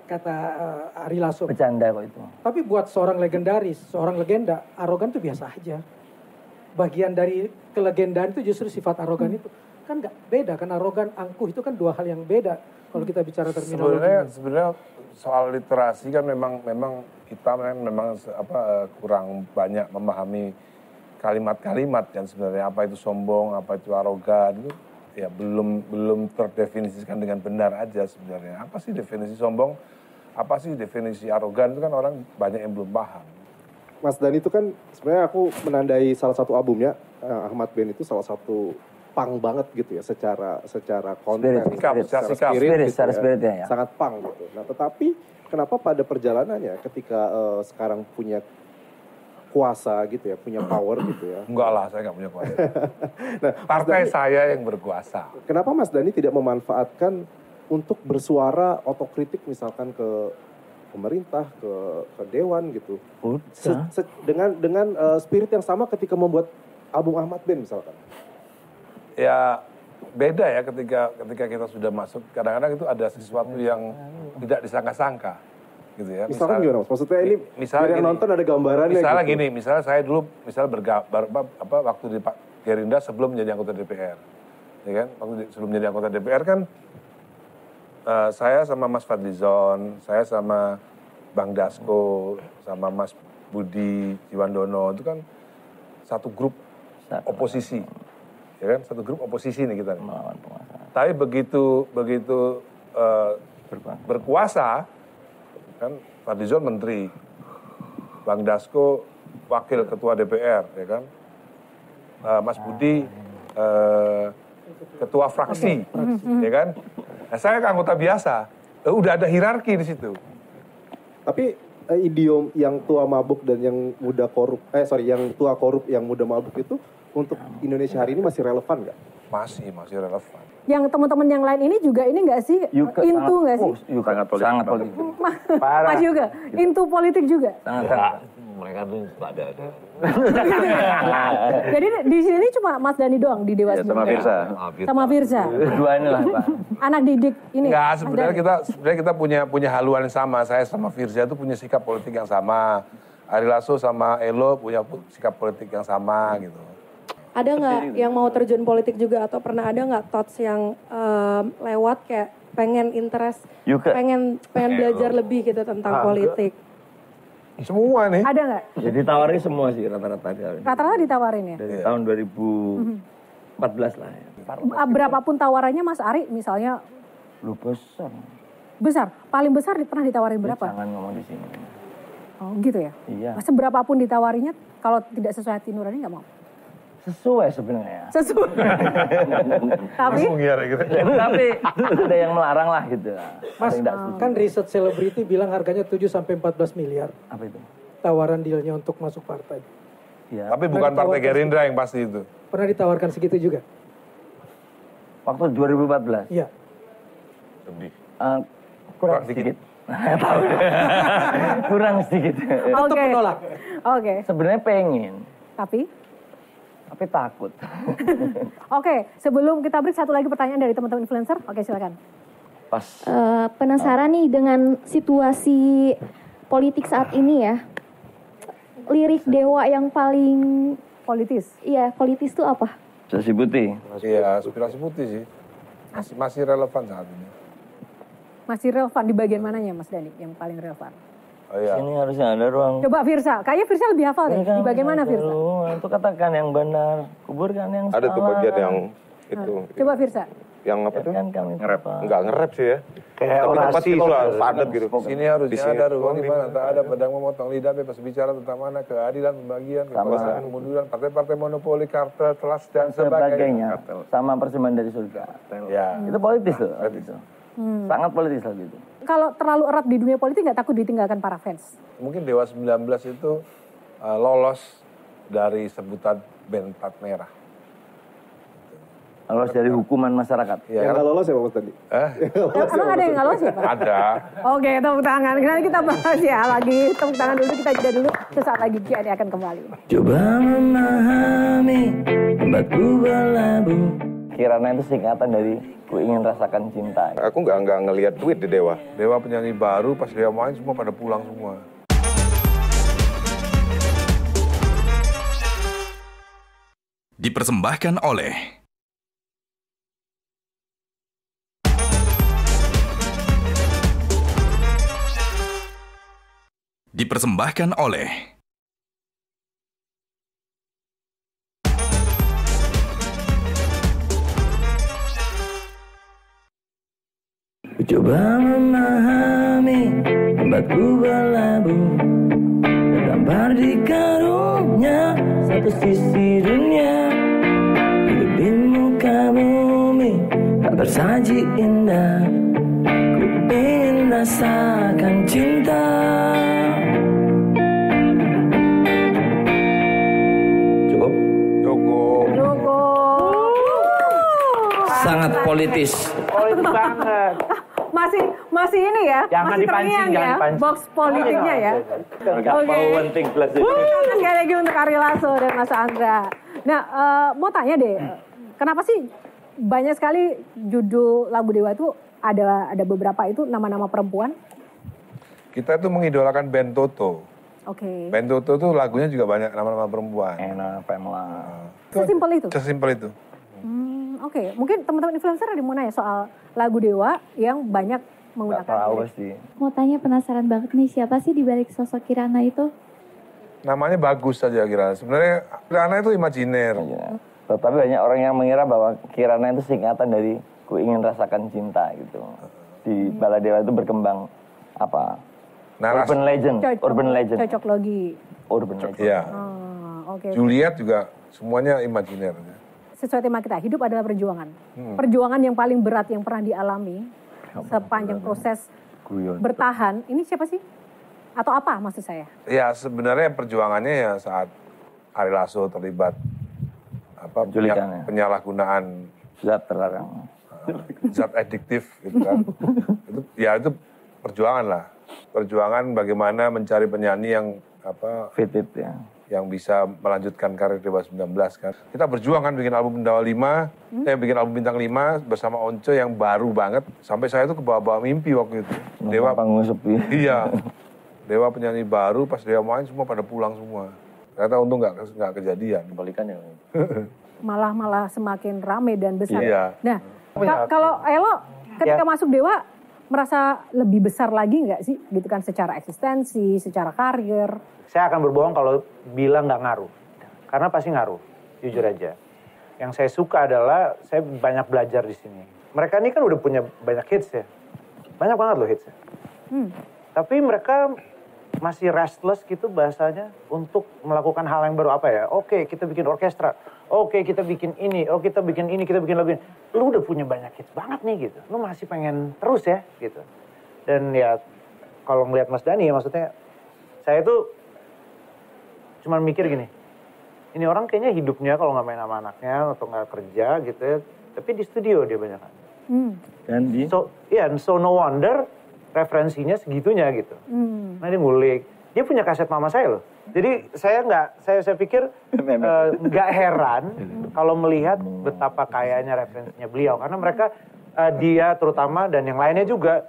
Ari Lasso. Bercanda kok itu. Tapi buat seorang legenda, arogan tuh biasa aja. Bagian dari kelegendaan itu justru sifat arogan itu. kan nggak beda kan, arogan, angkuh itu kan dua hal yang beda kalau kita bicara terminologi. Sebenarnya soal literasi kan memang kita memang kurang banyak memahami kalimat-kalimat kan sebenarnya, apa itu sombong, apa itu arogan, itu ya belum terdefinisikan dengan benar aja sebenarnya. Apa sih definisi sombong, apa sih definisi arogan, itu kan orang banyak yang belum paham. Mas Dhani itu kan sebenarnya aku menandai salah satu albumnya Ahmad Band itu salah satu punk banget gitu ya secara konten, secara spirit ya. Sangat punk gitu. Nah, tetapi kenapa pada perjalanannya ketika sekarang punya kuasa gitu ya, punya power gitu ya. Enggak lah, saya nggak punya kuasa. Nah, partai saya yang berkuasa. Kenapa Mas Dhani tidak memanfaatkan untuk bersuara otokritik misalkan ke pemerintah, ke dewan gitu? Dengan spirit yang sama ketika membuat album Ahmad Band misalkan. Ya beda ya ketika kita sudah masuk, kadang-kadang itu ada sesuatu yang tidak disangka-sangka. Gitu ya. Misalkan gimana? Maksudnya ini biar yang nonton ada gambarannya. Misalnya gitu. gini, misalnya saya dulu waktu di Pak Gerindra sebelum menjadi anggota DPR, ya kan? Sebelum menjadi anggota DPR kan, saya sama Mas Fadlizon, saya sama Bang Dasko, sama Mas Budi Jiwandono itu kan satu grup oposisi, ya kan? Satu grup oposisi nih kita. Tapi begitu berkuasa. Kan Fadlizon menteri, Bang Dasko wakil ketua DPR, ya kan, Mas Budi ketua fraksi, ya kan. Nah, saya anggota biasa, udah ada hierarki di situ. Tapi idiom yang tua mabuk dan yang muda korup, yang tua korup yang muda mabuk itu untuk Indonesia hari ini masih relevan nggak? Masih relevan. Yang teman-teman yang lain ini juga ini nggak sih? Into nggak sih? Sangat politik. Mas juga? Into politik juga? Sangat. Mereka tuh ada. Jadi di sini cuma Mas Dhani doang di Dewa 19. Sama Firsa. Berdua inilah Pak. Anak didik ini. Enggak, sebenarnya kita punya haluan yang sama. Saya sama Firsa itu punya sikap politik yang sama. Ari Lasso sama Elo punya sikap politik yang sama gitu. Ada nggak yang mau terjun politik juga, atau pernah ada nggak thoughts yang lewat kayak pengen interest, pengen belajar lebih gitu tentang politik? Semua nih. Ada nggak? Jadi ditawarin semua sih rata-rata. Rata-rata ditawarin ya? Dari tahun 2014 lah ya. Berapapun tawarannya Mas Ari misalnya? Lu besar. Besar? Paling besar pernah ditawarin berapa? Jangan ngomong di sini. Oh gitu ya? Iya. Seberapapun ditawarinya, kalau tidak sesuai hati nurani nggak mau? Sesuai sebenarnya. Sesuai. Tapi ada yang melarang lah gitu. Mas, kan riset selebriti bilang harganya 7-14 miliar. Apa itu? Tawaran dealnya untuk masuk partai. Ya. Tapi bukan partai Gerindra yang pasti itu. Pernah ditawarkan segitu juga? Waktu 2014? Iya. Lebih. Kurang sedikit. Kurang sedikit. Untuk menolak. Oke. Sebenarnya pengen. Tapi takut. Oke, sebelum kita break, satu lagi pertanyaan dari teman-teman influencer. Oke, silakan. Pas. Penasaran nih dengan situasi politik saat ini ya. Lirik Dewa yang paling politis. Iya, politis itu apa? Aspirasi putih. Iya, aspirasi putih sih. Masih relevan saat ini. Masih relevan di bagian mananya Mas Dhani yang paling relevan? Oh, iya. Ini harusnya ada ruang. Coba Firsa, kayaknya Firsa lebih hafal deh. Di bagaimana Firsa? Itu katakan yang benar, kuburkan yang salah. Ada tuh bagian yang itu. Coba Firsa. Yang apa tuh? Nge-rap. Enggak nge-rap sih ya. Kayak orasi padat gitu. Sini harusnya ada ruang di mana tak ada pedang memotong lidah, bebas bicara tentang mana keadilan, pembagian, kekuasaan, kemunduran, partai-partai monopoli, kartel, telas dan sebagainya. Sama persembahan dari surga. Ya. Itu politis tuh. Sangat politis lah gitu. Kalau terlalu erat di dunia politik nggak takut ditinggalkan para fans? Mungkin Dewa 19 itu lolos dari sebutan band plat merah. Lolos dari hukuman masyarakat. Ya, yang nggak lolos ya Pak tadi? Emang ada yang nggak lolos ya Pak? Ada. Oke, tepuk tangan. Nanti kita bahas ya lagi. Tepuk tangan dulu, kita jeda dulu. Sesaat lagi Q&A akan kembali. Coba memahami tempatku berlabuh. Kirana itu singkatan dari ku ingin rasakan cinta. Aku nggak ngelihat duit di Dewa. Dewa penyanyi baru, pas Dewa main semua pada pulang semua. Dipersembahkan oleh dipersembahkan oleh Coba memahami tempatku berlabuh, terdampar di karungnya satu sisi dunia. Hidup di muka bumi tak tersaji indah, ku ingin rasakan cinta. Cukup? Sangat politis. Politis banget. Masih ini ya, jangan masih dipancing, terngiang jangan ya, dipancing. box politiknya ya. Oke. Sekali lagi untuk Ari Lasso dan Mas Andra. Nah, mau tanya deh, kenapa sih banyak sekali judul lagu Dewa itu ada beberapa itu nama-nama perempuan? Kita itu mengidolakan band Toto. Oke. Band Toto tuh lagunya juga banyak nama-nama perempuan. Ena, Pamela. Sesimpel itu? Sesimpel itu. Oke. Mungkin teman-teman influencer ada mau nanya soal lagu Dewa yang banyak menggunakan. Gak tahu sih. Mau tanya, penasaran banget nih, siapa sih di balik sosok Kirana itu? Namanya bagus saja Kirana. Sebenarnya Kirana itu imajiner. Tetapi banyak orang yang mengira bahwa Kirana itu singkatan dari ku ingin rasakan cinta gitu. Di Baladewa itu berkembang apa? Urban legend. Cocok logi. Urban legend. Iya. Oke. Juliet juga semuanya imajiner. Sesuai tema kita, hidup adalah perjuangan. Perjuangan yang paling berat yang pernah dialami sepanjang proses bertahan. Ini siapa sih? Atau apa maksud saya? Ya sebenarnya perjuangannya ya saat Ari Lasso terlibat penyalahgunaan zat terlarang, zat adiktif gitu kan. itu perjuangan lah. Perjuangan bagaimana mencari penyanyi yang fitted ya, yang bisa melanjutkan karir Dewa 19 kan. Kita berjuang kan bikin album Dewa 5, bikin album Bintang 5 bersama Once yang baru banget. Sampai saya tuh kebawa-bawa mimpi waktu itu. Dewa panggung sepi. Iya. Dewa penyanyi baru, pas Dewa main semua pada pulang semua. Ternyata untung nggak kejadian. Kebalikannya. Malah semakin rame dan besar. Iya. Nah, kalau Elo ketika masuk Dewa merasa lebih besar lagi nggak sih, gitu kan, secara eksistensi, secara karir? Saya akan berbohong kalau bilang nggak ngaruh, karena pasti ngaruh, jujur aja. Yang saya suka adalah saya banyak belajar di sini. Mereka ini kan udah punya banyak hits ya, banyak banget loh hitsnya. Tapi mereka masih restless gitu bahasanya untuk melakukan hal yang baru apa ya. Oke, kita bikin orkestra. Oke, kita bikin ini. Oh, kita bikin ini, kita bikin lagu ini. Lu udah punya banyak hits banget nih gitu. Lu masih pengen terus ya gitu. Dan ya kalau ngeliat Mas Dhani ya maksudnya saya tuh cuman mikir gini. Ini orang kayaknya hidupnya kalau nggak main sama anaknya atau nggak kerja gitu ya. Tapi di studio dia banyak kan. Dan di? So no wonder referensinya segitunya gitu. Nah dia ngulik. Dia punya kaset mama saya loh. Jadi saya pikir nggak heran kalau melihat betapa kayanya referensinya beliau. Karena mereka, dia terutama dan yang lainnya juga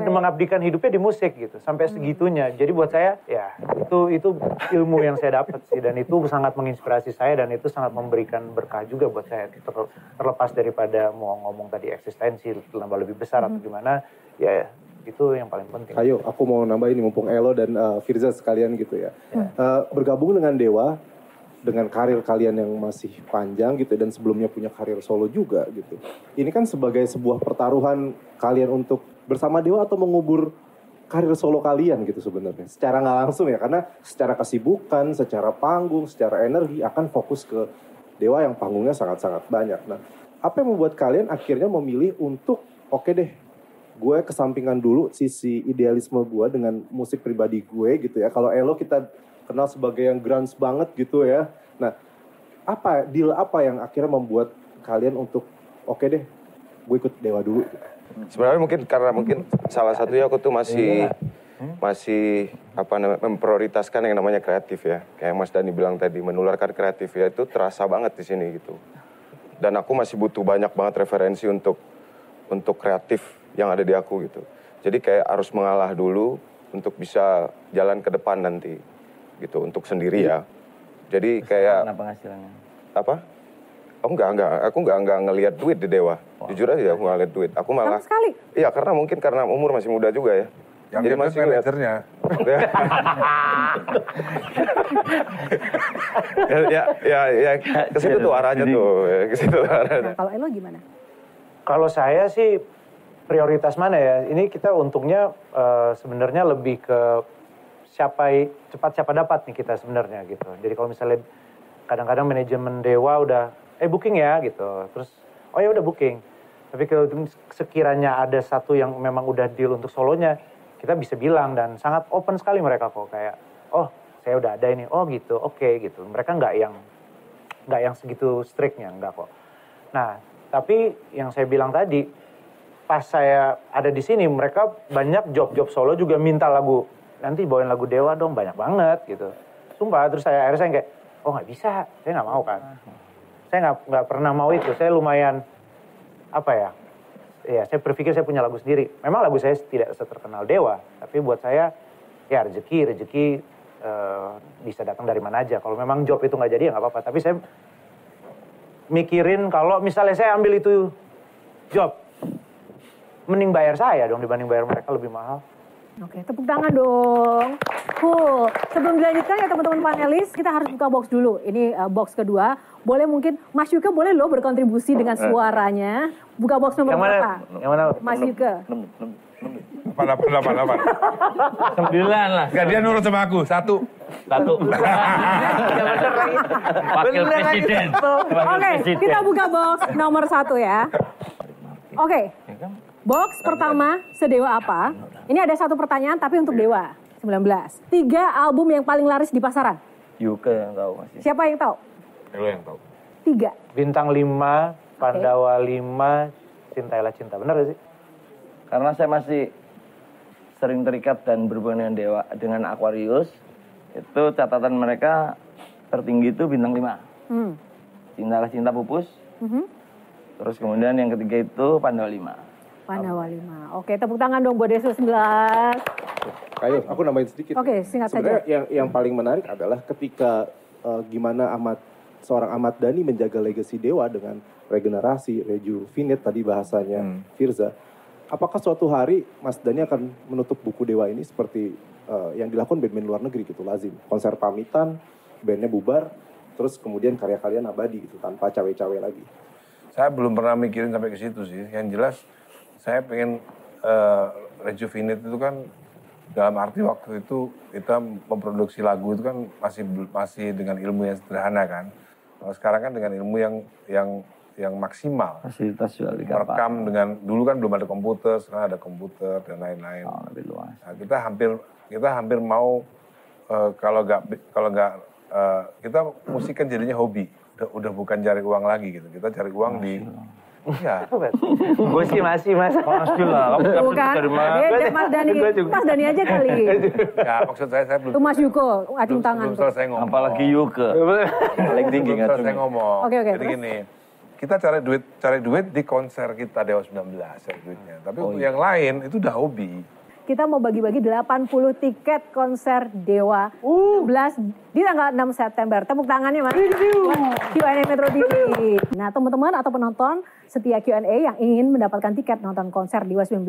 mengabdikan hidupnya di musik gitu. Sampai segitunya. Jadi buat saya ya itu ilmu yang saya dapat sih. Dan itu sangat menginspirasi saya dan itu sangat memberikan berkah juga buat saya. Terlepas daripada mau ngomong tadi eksistensi lebih besar atau gimana. Ya itu yang paling penting. Ayo, aku mau nambahin mumpung Elo dan Firza sekalian gitu ya. Bergabung dengan Dewa, dengan karir kalian yang masih panjang gitu dan sebelumnya punya karir solo juga gitu. Ini kan sebagai sebuah pertaruhan kalian untuk bersama Dewa atau mengubur karir solo kalian gitu sebenarnya. Secara nggak langsung ya, karena secara kesibukan, secara panggung, secara energi akan fokus ke Dewa yang panggungnya sangat-sangat banyak. Nah, apa yang membuat kalian akhirnya memilih untuk oke deh, gue kesampingan dulu sisi idealisme gue dengan musik pribadi gue gitu ya. Kalau Elo kita kenal sebagai yang grunge banget gitu ya. Nah, deal apa yang akhirnya membuat kalian untuk oke deh, gue ikut Dewa dulu. Sebenarnya mungkin salah satunya aku tuh masih memprioritaskan yang namanya kreatif ya. Kayak Mas Dhani bilang tadi, menularkan kreatif ya itu terasa banget di sini gitu. Dan aku masih butuh banyak banget referensi untuk kreatif yang ada di aku gitu. Jadi kayak harus mengalah dulu untuk bisa jalan ke depan nanti gitu, untuk sendiri ya. Jadi kayak penghasilannya? Apa? Oh enggak, aku enggak ngelihat duit di Dewa. Jujur aja aku enggak ngelihat duit. Aku malah sama sekali. Iya, karena umur masih muda juga ya. Yang jadi dia masih manajernya. ya ke situ tuh arahnya tuh. Ke situ arahnya. Nah, kalau Elo gimana? Kalau saya sih prioritas mana ya? Ini kita untungnya sebenarnya lebih ke cepat siapa dapat nih kita sebenarnya gitu. Jadi kalau misalnya kadang-kadang manajemen Dewa udah booking ya gitu. Terus oh ya udah booking. Tapi kalau sekiranya ada satu yang memang udah deal untuk solonya, kita bisa bilang dan sangat open sekali mereka kok kayak oh saya udah ada ini, oh gitu, oke gitu. Mereka nggak yang segitu strictnya, nggak kok. Nah tapi yang saya bilang tadi pas saya ada di sini mereka banyak job solo juga minta lagu, nanti bawain lagu Dewa dong, banyak banget gitu. Sumpah terus akhirnya saya kayak oh nggak bisa, saya nggak mau kan. Saya nggak pernah mau itu, saya lumayan saya berpikir saya punya lagu sendiri. Memang lagu saya tidak seterkenal Dewa, tapi buat saya ya rezeki bisa datang dari mana aja. Kalau memang job itu nggak jadi ya nggak apa-apa. Tapi saya mikirin kalau misalnya saya ambil itu job, mending bayar saya dong dibanding bayar mereka lebih mahal. Oke, tepuk tangan dong. Cool. Sebelum dilanjutkan ya teman-teman panelis, kita harus buka box dulu. Ini box kedua. Boleh mungkin Mas Yuke boleh loh berkontribusi dengan suaranya. Buka box nomor berapa? Yang mana? Mas Yuke. 8. 9 lah. Gak dia nurut sama aku. 1. Wakil Presiden. Oke, kita buka box nomor 1 ya. Oke. Box pertama, sedewa apa? Ini ada satu pertanyaan tapi untuk Dewa 19. 3 album yang paling laris di pasaran. Yuke yang tahu masih. Siapa yang tahu? Lo yang tahu. 3. Bintang 5, Pandawa 5, Cintailah Cinta. Benar gak sih? Karena saya masih sering terikat dan berhubungan dengan Dewa, dengan Aquarius. Itu catatan mereka tertinggi itu bintang 5. Cintailah Cinta Pupus. Terus kemudian yang ketiga itu Pandawa 5. Pandawa 5. Oke, tepuk tangan dong buat Deso 11. Ayo, aku nambahin sedikit. Oke, singkat Sebenarnya saja. yang paling menarik adalah ketika gimana seorang Ahmad Dhani menjaga legasi Dewa dengan regenerasi, rejuvenate tadi bahasanya Firza. Apakah suatu hari Mas Dhani akan menutup buku Dewa ini seperti yang dilakukan band-band luar negeri gitu, lazim. Konser pamitan, bandnya bubar, terus kemudian karya-karya abadi gitu, tanpa cawe-cawe lagi. Saya belum pernah mikirin sampai ke situ sih. Yang jelas saya pengen rejuvenate itu kan dalam arti waktu itu kita memproduksi lagu itu kan masih dengan ilmu yang sederhana kan. Kalau sekarang kan dengan ilmu yang maksimal. Fasilitas juga merekam dengan dulu kan belum ada komputer, sekarang ada komputer dan lain-lain. Lebih luas. Nah, kita hampir mau kalau nggak kita musik kan jadinya hobi. Udah bukan cari uang lagi gitu. Kita cari uang di ya. Gue sih masih mas. Pasti lah. Bukan. Dia Mas Dhani aja kali. Ya maksud saya belum. Itu Mas Yuko, acung tangan. Belum selesai ngomong. Apalagi Yuke. Paling tinggi belum selesai ngomong. Oke, jadi gini. Kita cari duit di konser kita Dewa 19 cari duitnya. Tapi untuk yang lain itu udah hobi. Kita mau bagi-bagi 80 tiket konser Dewa 11 di tanggal 6 September. Tepuk tangannya Mas. Q&A Metro TV. Nah teman-teman atau penonton setia Q&A yang ingin mendapatkan tiket nonton konser Dewa 19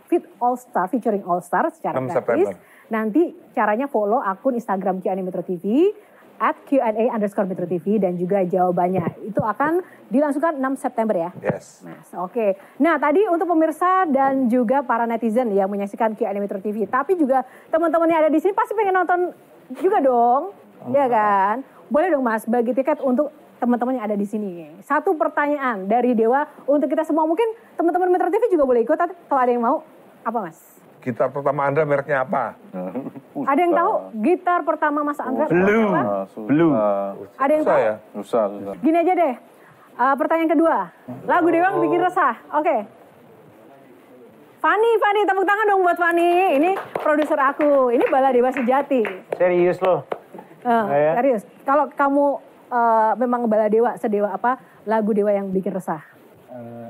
Fit All Star featuring All Star secara gratis. Nanti caranya follow akun Instagram Q&A Metro TV @Q&A_Metro TV dan juga jawabannya itu akan dilangsungkan 6 September ya. Yes. Mas, oke. Nah tadi untuk pemirsa dan juga para netizen yang menyaksikan Q&A Metro TV, tapi juga teman-teman yang ada di sini pasti pengen nonton juga dong, ya kan? Boleh dong Mas bagi tiket untuk teman-teman yang ada di sini. Satu pertanyaan dari Dewa untuk kita semua, mungkin teman-teman Metro TV juga boleh ikut kalau ada yang mau. Apa Mas? Gitar pertama Andra mereknya apa? Ada yang tahu gitar pertama Mas Andra? Blue. Ada yang tahu? Susah. Gini aja deh. Pertanyaan kedua. Lagu Dewa bikin resah. Oke. Fani, tepuk tangan dong buat Fani. Ini produser aku. Ini Bala Dewa sejati. Serius loh. Serius. Kalau kamu memang Bala Dewa, sedewa apa lagu Dewa yang bikin resah?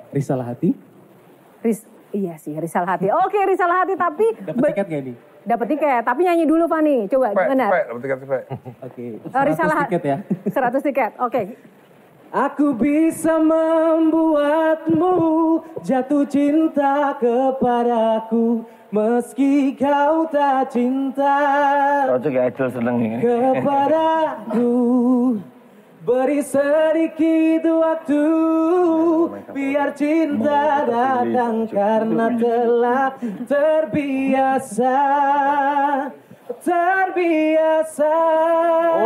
Risalah Hati. Iya sih, Risalah Hati. Oke, Risalah Hati tapi dapat tiket gak nih? Dapat tiket, tapi nyanyi dulu Fani. Coba gimana? Dapat tiket. Oke. 100 tiket ya. 100 tiket. Oke. Aku bisa membuatmu jatuh cinta kepadaku meski kau tak cinta kepadaku. Beri sedikit waktu biar cinta datang karena telah terbiasa.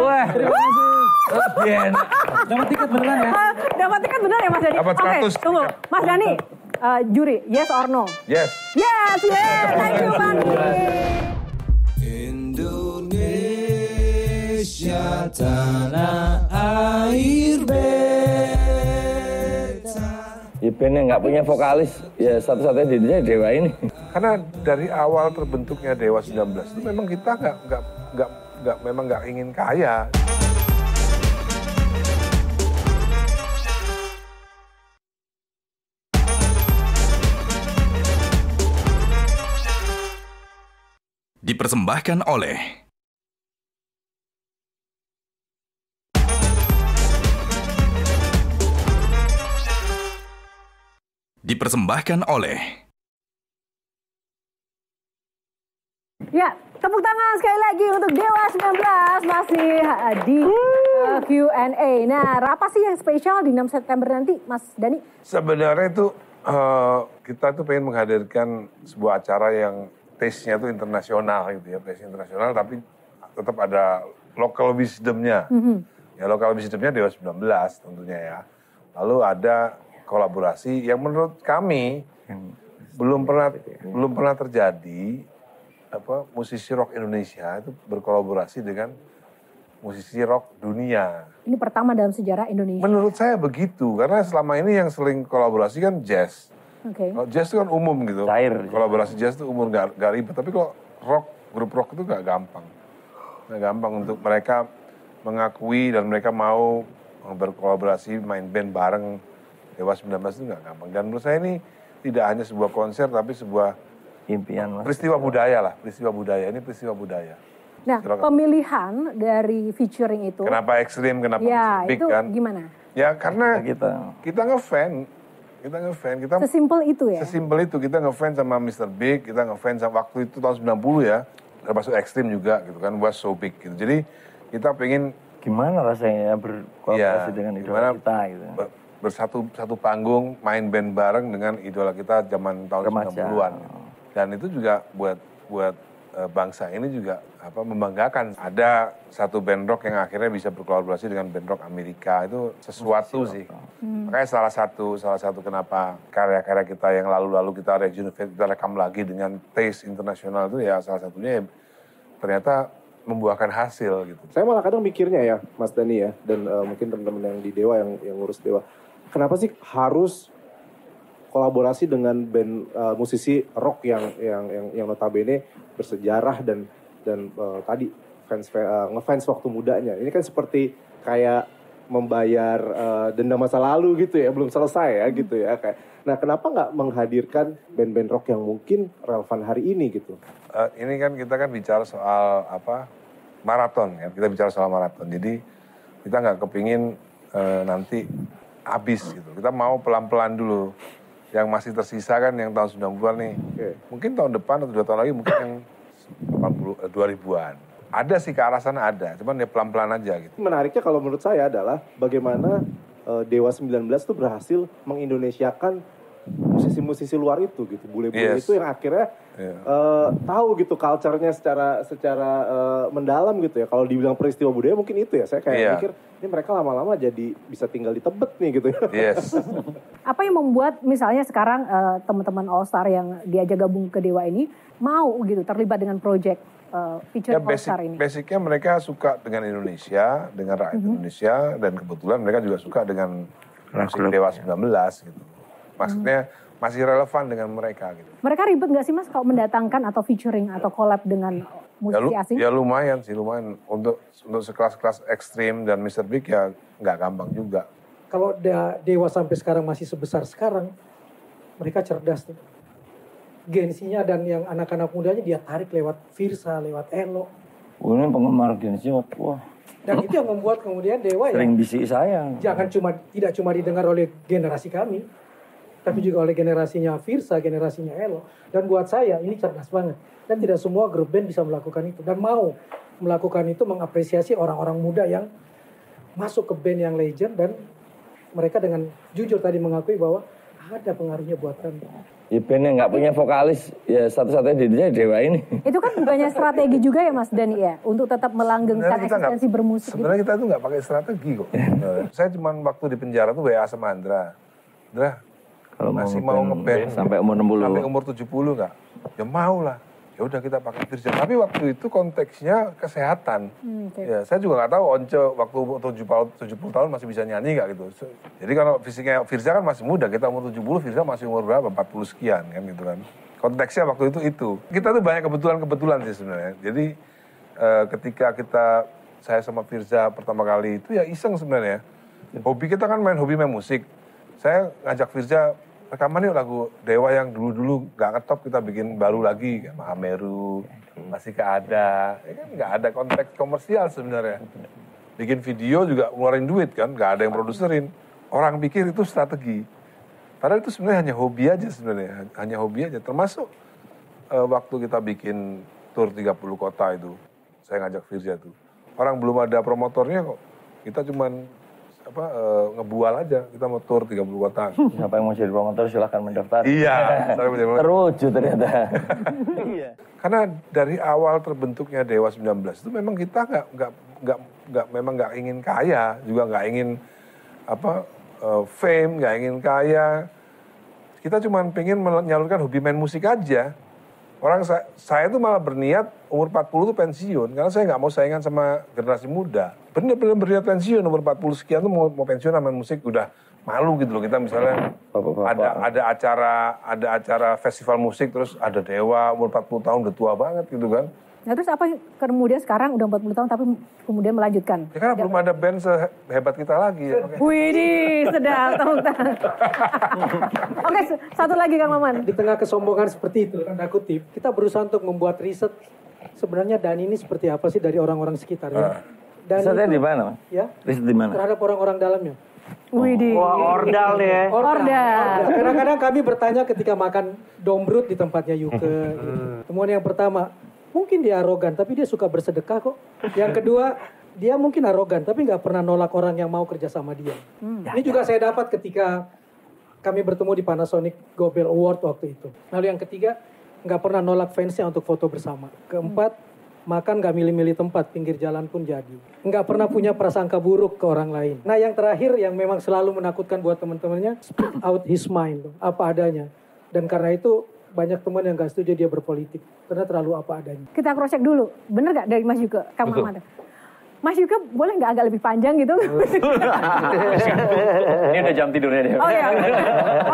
Wah. Terima kasih. Dapat tiket beneran ya? Dapat tiket bener ya Mas Dani? Dapat 100. Tunggu. Mas Dani, juri, yes or no? Yes. Yes. Thank you Fandi. Indonesia tanah air beta. Ya band yang nggak punya vokalis, ya satu-satunya di Indonesia Dewa ini. Karena dari awal terbentuknya Dewa 19 itu memang kita nggak ingin kaya. Dipersembahkan oleh Ya, tepuk tangan sekali lagi untuk Dewa 19 masih di Q&A. Nah, apa sih yang spesial di 6 September nanti, Mas Dani? Sebenarnya itu kita tuh pengen menghadirkan sebuah acara yang taste-nya itu internasional gitu ya, taste internasional tapi tetap ada local wisdom-nya. Ya local wisdom-nya Dewa 19 tentunya ya. Lalu ada kolaborasi yang menurut kami belum pernah terjadi musisi rock Indonesia itu berkolaborasi dengan musisi rock dunia. Ini pertama dalam sejarah Indonesia. Menurut saya begitu, karena selama ini yang sering kolaborasi kan jazz. Kalau jazz itu kan umum gitu. Kolaborasi jazz itu umum, gak ribet. Tapi kalau rock, grup rock itu gak gampang. Gak gampang untuk mereka mengakui dan mereka mau berkolaborasi, main band bareng. Dewa 19 itu gak gampang. Dan menurut saya ini tidak hanya sebuah konser, tapi sebuah impian. Peristiwa budaya lah, peristiwa budaya. Ini peristiwa budaya. Nah, pemilihan dari featuring itu. Kenapa ekstrim, kenapa big itu kan? Gimana? Ya karena kita ngefans. Kita sesimpel itu ya? Sesimpel itu, kita ngefans sama Mr. Big, kita ngefans sama waktu itu tahun 90 ya, termasuk ekstrim juga gitu kan, was so big gitu. Jadi kita pengen gimana rasanya berkolaborasi dengan idola kita gitu. Bersatu panggung, main band bareng dengan idola kita zaman tahun 90-an. Dan itu juga buat bangsa ini juga membanggakan. Ada satu band rock yang akhirnya bisa berkolaborasi dengan band rock Amerika, itu sesuatu sih. Makanya salah satu kenapa karya-karya kita yang lalu-lalu kita rekam lagi dengan taste internasional itu ya salah satunya ya, ternyata membuahkan hasil gitu. Saya malah kadang mikirnya ya Mas Dani ya, dan mungkin teman-teman yang di Dewa yang ngurus Dewa, kenapa sih harus kolaborasi dengan band musisi rock yang notabene bersejarah dan tadi ngefans waktu mudanya. Ini kan seperti kayak membayar denda masa lalu gitu ya, belum selesai ya gitu ya. Nah, kenapa nggak menghadirkan band-band rock yang mungkin relevan hari ini gitu? Ini kan kita kan bicara soal maraton ya. Kita bicara soal maraton. Jadi kita nggak kepingin nanti habis gitu. Kita mau pelan-pelan dulu. Yang masih tersisa kan yang tahun 90-an nih. Mungkin tahun depan atau 2 tahun lagi mungkin yang 2000-an. Ada sih ke arah sana ada, cuman ya pelan-pelan aja gitu. Menariknya kalau menurut saya adalah bagaimana Dewa 19 itu berhasil mengindonesiakan musisi-musisi luar itu gitu. Bule-bule itu yang akhirnya tahu gitu culture-nya secara mendalam gitu ya. Kalau dibilang peristiwa budaya mungkin itu ya. Saya kayak mikir ini mereka lama-lama jadi bisa tinggal di Tebet nih gitu ya. Yes. Apa yang membuat misalnya sekarang teman-teman All Star yang diajak gabung ke Dewa ini mau gitu terlibat dengan project feature All Star ini? Basicnya mereka suka dengan Indonesia, dengan rakyat Indonesia, dan kebetulan mereka juga suka dengan musik Dewa 19 gitu. Maksudnya masih relevan dengan mereka gitu. Mereka ribet nggak sih Mas kalau mendatangkan atau featuring atau collab dengan musisi asing? Ya lumayan sih, lumayan. Untuk sekelas-kelas ekstrim dan Mr. Big ya nggak gampang juga. Kalau Dewa sampai sekarang masih sebesar sekarang, mereka cerdas nih. Gensinya dan yang anak-anak mudanya dia tarik lewat Virsa, lewat Elo. Ini penggemar Gensi, wah Dan itu yang membuat kemudian Dewa sering bisik saya. Tidak cuma didengar oleh generasi kami, tapi juga oleh generasinya Firsa, generasinya Elo. Dan buat saya ini cerdas banget. Dan tidak semua grup band bisa melakukan itu. Dan mau melakukan itu, mengapresiasi orang-orang muda yang masuk ke band yang legend. Dan mereka dengan jujur tadi mengakui bahwa ada pengaruhnya buat kami. Ya band yang nggak punya vokalis, ya satu-satunya dirinya Dewa ini. Itu kan banyak strategi juga ya Mas Dani ya, untuk tetap melanggengkan eksistensi bermusik. Sebenarnya kita tuh nggak pakai strategi kok. Saya cuma waktu di penjara tuh WA sama Andra. Andra, kalau masih mau ngeband sampai umur 60. Sampai umur 70 nggak? Ya mau lah. Ya udah kita pakai Firza. Tapi waktu itu konteksnya kesehatan. Ya, saya juga nggak tahu Once waktu 70 tahun masih bisa nyanyi nggak gitu. Jadi kalau fisiknya Firza kan masih muda, kita umur 70, Firza masih umur berapa? 40 sekian kan gitu kan. Konteksnya waktu itu. Kita tuh banyak kebetulan sih sebenarnya. Jadi ketika saya sama Firza pertama kali itu ya iseng sebenarnya. Hobi kita kan main musik. Saya ngajak Firza, rekaman yuk lagu Dewa yang dulu-dulu gak ngetop, kita bikin baru lagi. Mahameru, Masih Keada. Ya kan gak ada konteks komersial sebenarnya. Bikin video juga ngeluarin duit kan, gak ada yang produserin. Orang pikir itu strategi. Padahal itu sebenarnya hanya hobi aja sebenarnya. Hanya hobi aja. Termasuk waktu kita bikin tour 30 kota itu. Saya ngajak Firza tuh. Orang belum ada promotornya kok. Kita cuman ngebual aja, kita mau tour 30 kota. Siapa yang mau jadi promotor silahkan mendaftar. Iya. Terwujud ternyata. Iya. Karena dari awal terbentuknya Dewa 19 itu memang kita nggak ingin kaya, juga nggak ingin fame, nggak ingin kaya. Kita cuma pengen menyalurkan hobi main musik aja. Orang saya tuh malah berniat umur 40 tuh pensiun, karena saya nggak mau saingan sama generasi muda. Bener-bener berniat pensiun, umur 40 sekian tuh mau pensiun sama musik, udah malu gitu loh. Kita misalnya ada acara festival musik, terus ada Dewa umur 40 tahun udah tua banget gitu kan. Nah terus apa kemudian sekarang udah 40 tahun tapi kemudian melanjutkan? Ya karena belum ada band sehebat kita lagi. Ya. Widih, sedap, tepuk tangan. Oke, satu lagi Kang Maman. Di tengah kesombongan seperti itu, tanda kutip, kita berusaha untuk membuat riset sebenarnya Dani ini seperti apa sih dari orang-orang sekitarnya. Risetnya di mana? Ya? Riset di mana? Terhadap orang-orang dalamnya. Widih. Wah, ordal nih ya. Ordal. Kadang-kadang kami bertanya ketika makan dombrut di tempatnya Yuke. Temuan yang pertama, mungkin dia arogan, tapi dia suka bersedekah kok. Yang kedua, dia mungkin arogan, tapi nggak pernah nolak orang yang mau kerja sama dia. Ini juga saya dapat ketika kami bertemu di Panasonic Gobel Award waktu itu. Lalu yang ketiga, nggak pernah nolak fansnya untuk foto bersama. Keempat, makan nggak milih-milih tempat, pinggir jalan pun jadi. Nggak pernah punya prasangka buruk ke orang lain. Nah yang terakhir yang memang selalu menakutkan buat teman-temannya, speak out his mind, apa adanya. Dan karena itu, banyak teman yang gak setuju dia berpolitik karena terlalu apa adanya. Kita cross check dulu, bener gak dari Mas Yuke? Kang Maman. Mas Yuke boleh gak agak lebih panjang gitu? Ini udah jam tidurnya dia. Oh iya.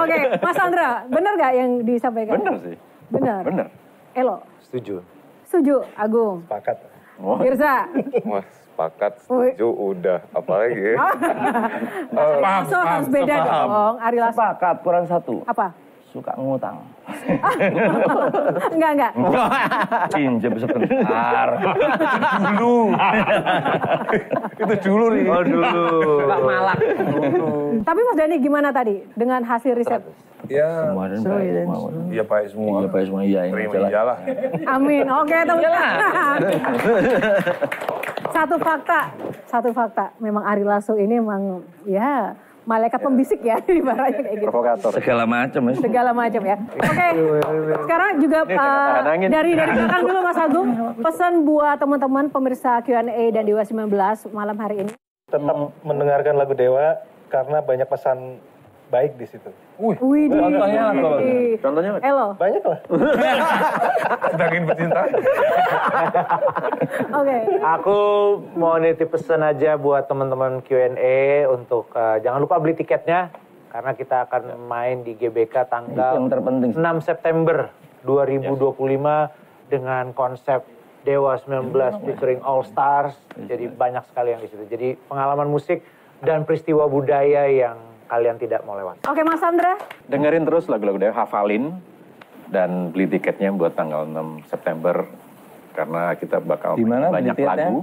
Oke, Mas Andra, bener gak yang disampaikan? Bener sih. Bener. Elo? Setuju. Setuju, Agung? Sepakat. Firza? Wah, sepakat, setuju, udah. Apalagi ya? So harus beda dong, Ari Lasso. Sepakat, kurang satu. Apa? Suka ngutang. Enggak. Pinjam sebentar. Itu dulu nih. Oh dulu. Suka malak. Tapi Mas Dani gimana tadi dengan hasil riset? Ya, semua dan iya baik semua. Iya baik semua, iya ini jalan. Amin. Oke, teman-teman. Satu fakta. Memang Ari Lasso ini memang ya malaikat pembisik ya ibaratnya kayak gitu. Provokator. Segala macam ya. Oke. Sekarang juga dari belakang dulu Mas Agung, pesan buat teman-teman pemirsa Q&A dan Dewa 19 malam hari ini. Tetap mendengarkan lagu Dewa karena banyak pesan baik di situ. Wih, contohnya apa? Contohnya Elo. Banyak lah. Sedangin pecinta. Oke. Aku mau nitip pesan aja buat teman-teman Q&A untuk jangan lupa beli tiketnya karena kita akan main di GBK tanggal 6 September 2025 dengan konsep Dewa 19 featuring All Stars. Jadi banyak sekali yang di situ. Jadi pengalaman musik dan peristiwa budaya yang kalian tidak mau lewat. Oke, Mas Andra. Dengerin terus lagu-lagu Dewa, hafalin dan beli tiketnya buat tanggal 6 September karena kita bakal banyak lagu.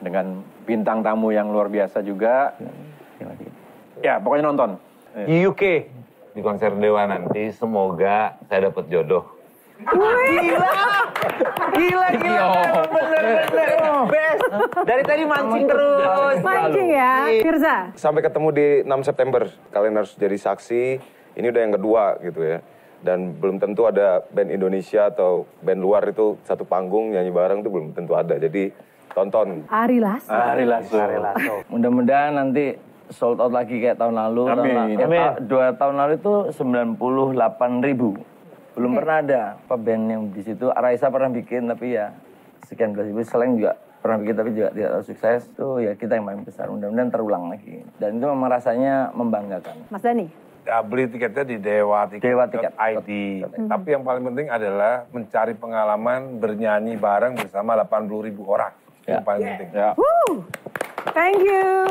dengan bintang tamu yang luar biasa juga. Ya, pokoknya nonton. Di UK. Di konser Dewa nanti semoga saya dapat jodoh. Gila. Bener. Best. Dari tadi mancing terus. Mancing ya, Firza. Sampai ketemu di 6 September. Kalian harus jadi saksi. Ini udah yang kedua gitu ya. Dan belum tentu ada band Indonesia atau band luar itu satu panggung nyanyi bareng itu belum tentu ada. Jadi tonton. Ari Lasso. Mudah-mudahan nanti sold out lagi kayak tahun lalu. Amin. 2 tahun lalu itu 98.000. Belum pernah ada band yang di situ. Raisa pernah bikin tapi ya sekian belas ribu. Selain juga pernah bikin tapi juga tidak terlalu sukses. Itu ya kita yang paling besar. Mudah-mudahan terulang lagi. Dan itu memang rasanya membanggakan. Mas Dani? Ya, beli tiketnya di dewa.id. Tapi yang paling penting adalah mencari pengalaman bernyanyi bareng bersama 80.000 orang. Yang paling penting. Ya. Thank you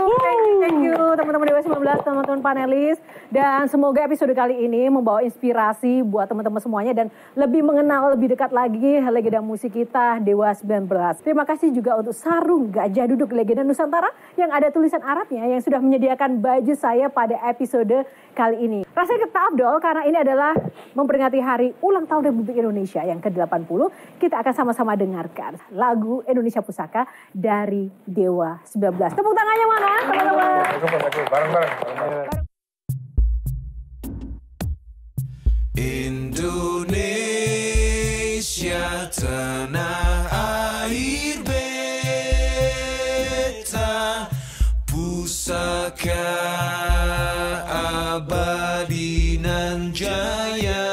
teman-teman Dewa 19, teman-teman panelis. Dan semoga episode kali ini membawa inspirasi buat teman-teman semuanya dan lebih mengenal lebih dekat lagi legenda musik kita Dewa 19. Terima kasih juga untuk Sarung Gajah Duduk Legenda Nusantara yang ada tulisan Arabnya yang sudah menyediakan baju saya pada episode kali ini. Rasanya kita Abdol karena ini adalah memperingati hari ulang tahun Republik Indonesia yang ke-80. Kita akan sama-sama dengarkan lagu Indonesia Pusaka dari Dewa 19. Tepuk tangannya mana, teman-teman? Bareng-bareng. Indonesia tanah air beta, pusaka abadi nan jaya.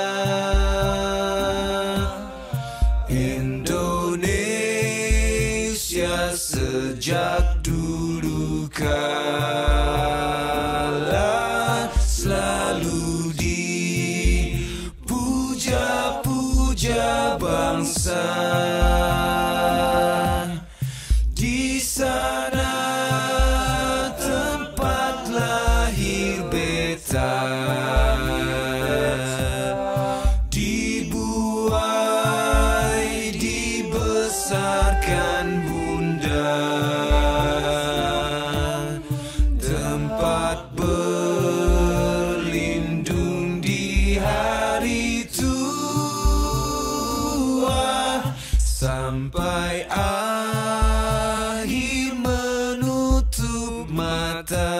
Indonesia sejak dulu kala selalu dipuja-puja bangsa. Di sana tempat lahir beta, dibuai dibesarkan bunda, tempat berlindung di hari tua sampai akhir menutup mata.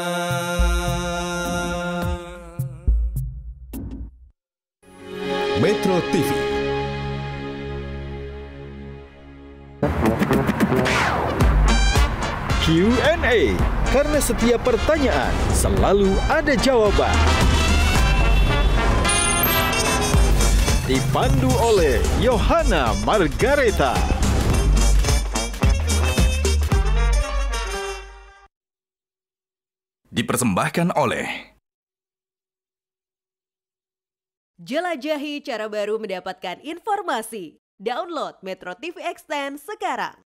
Metro TV. Q&A, karena setiap pertanyaan selalu ada jawaban. Dipandu oleh Yohana Margareta. Dipersembahkan oleh Jelajahi cara baru mendapatkan informasi. Download Metro TV Extend sekarang.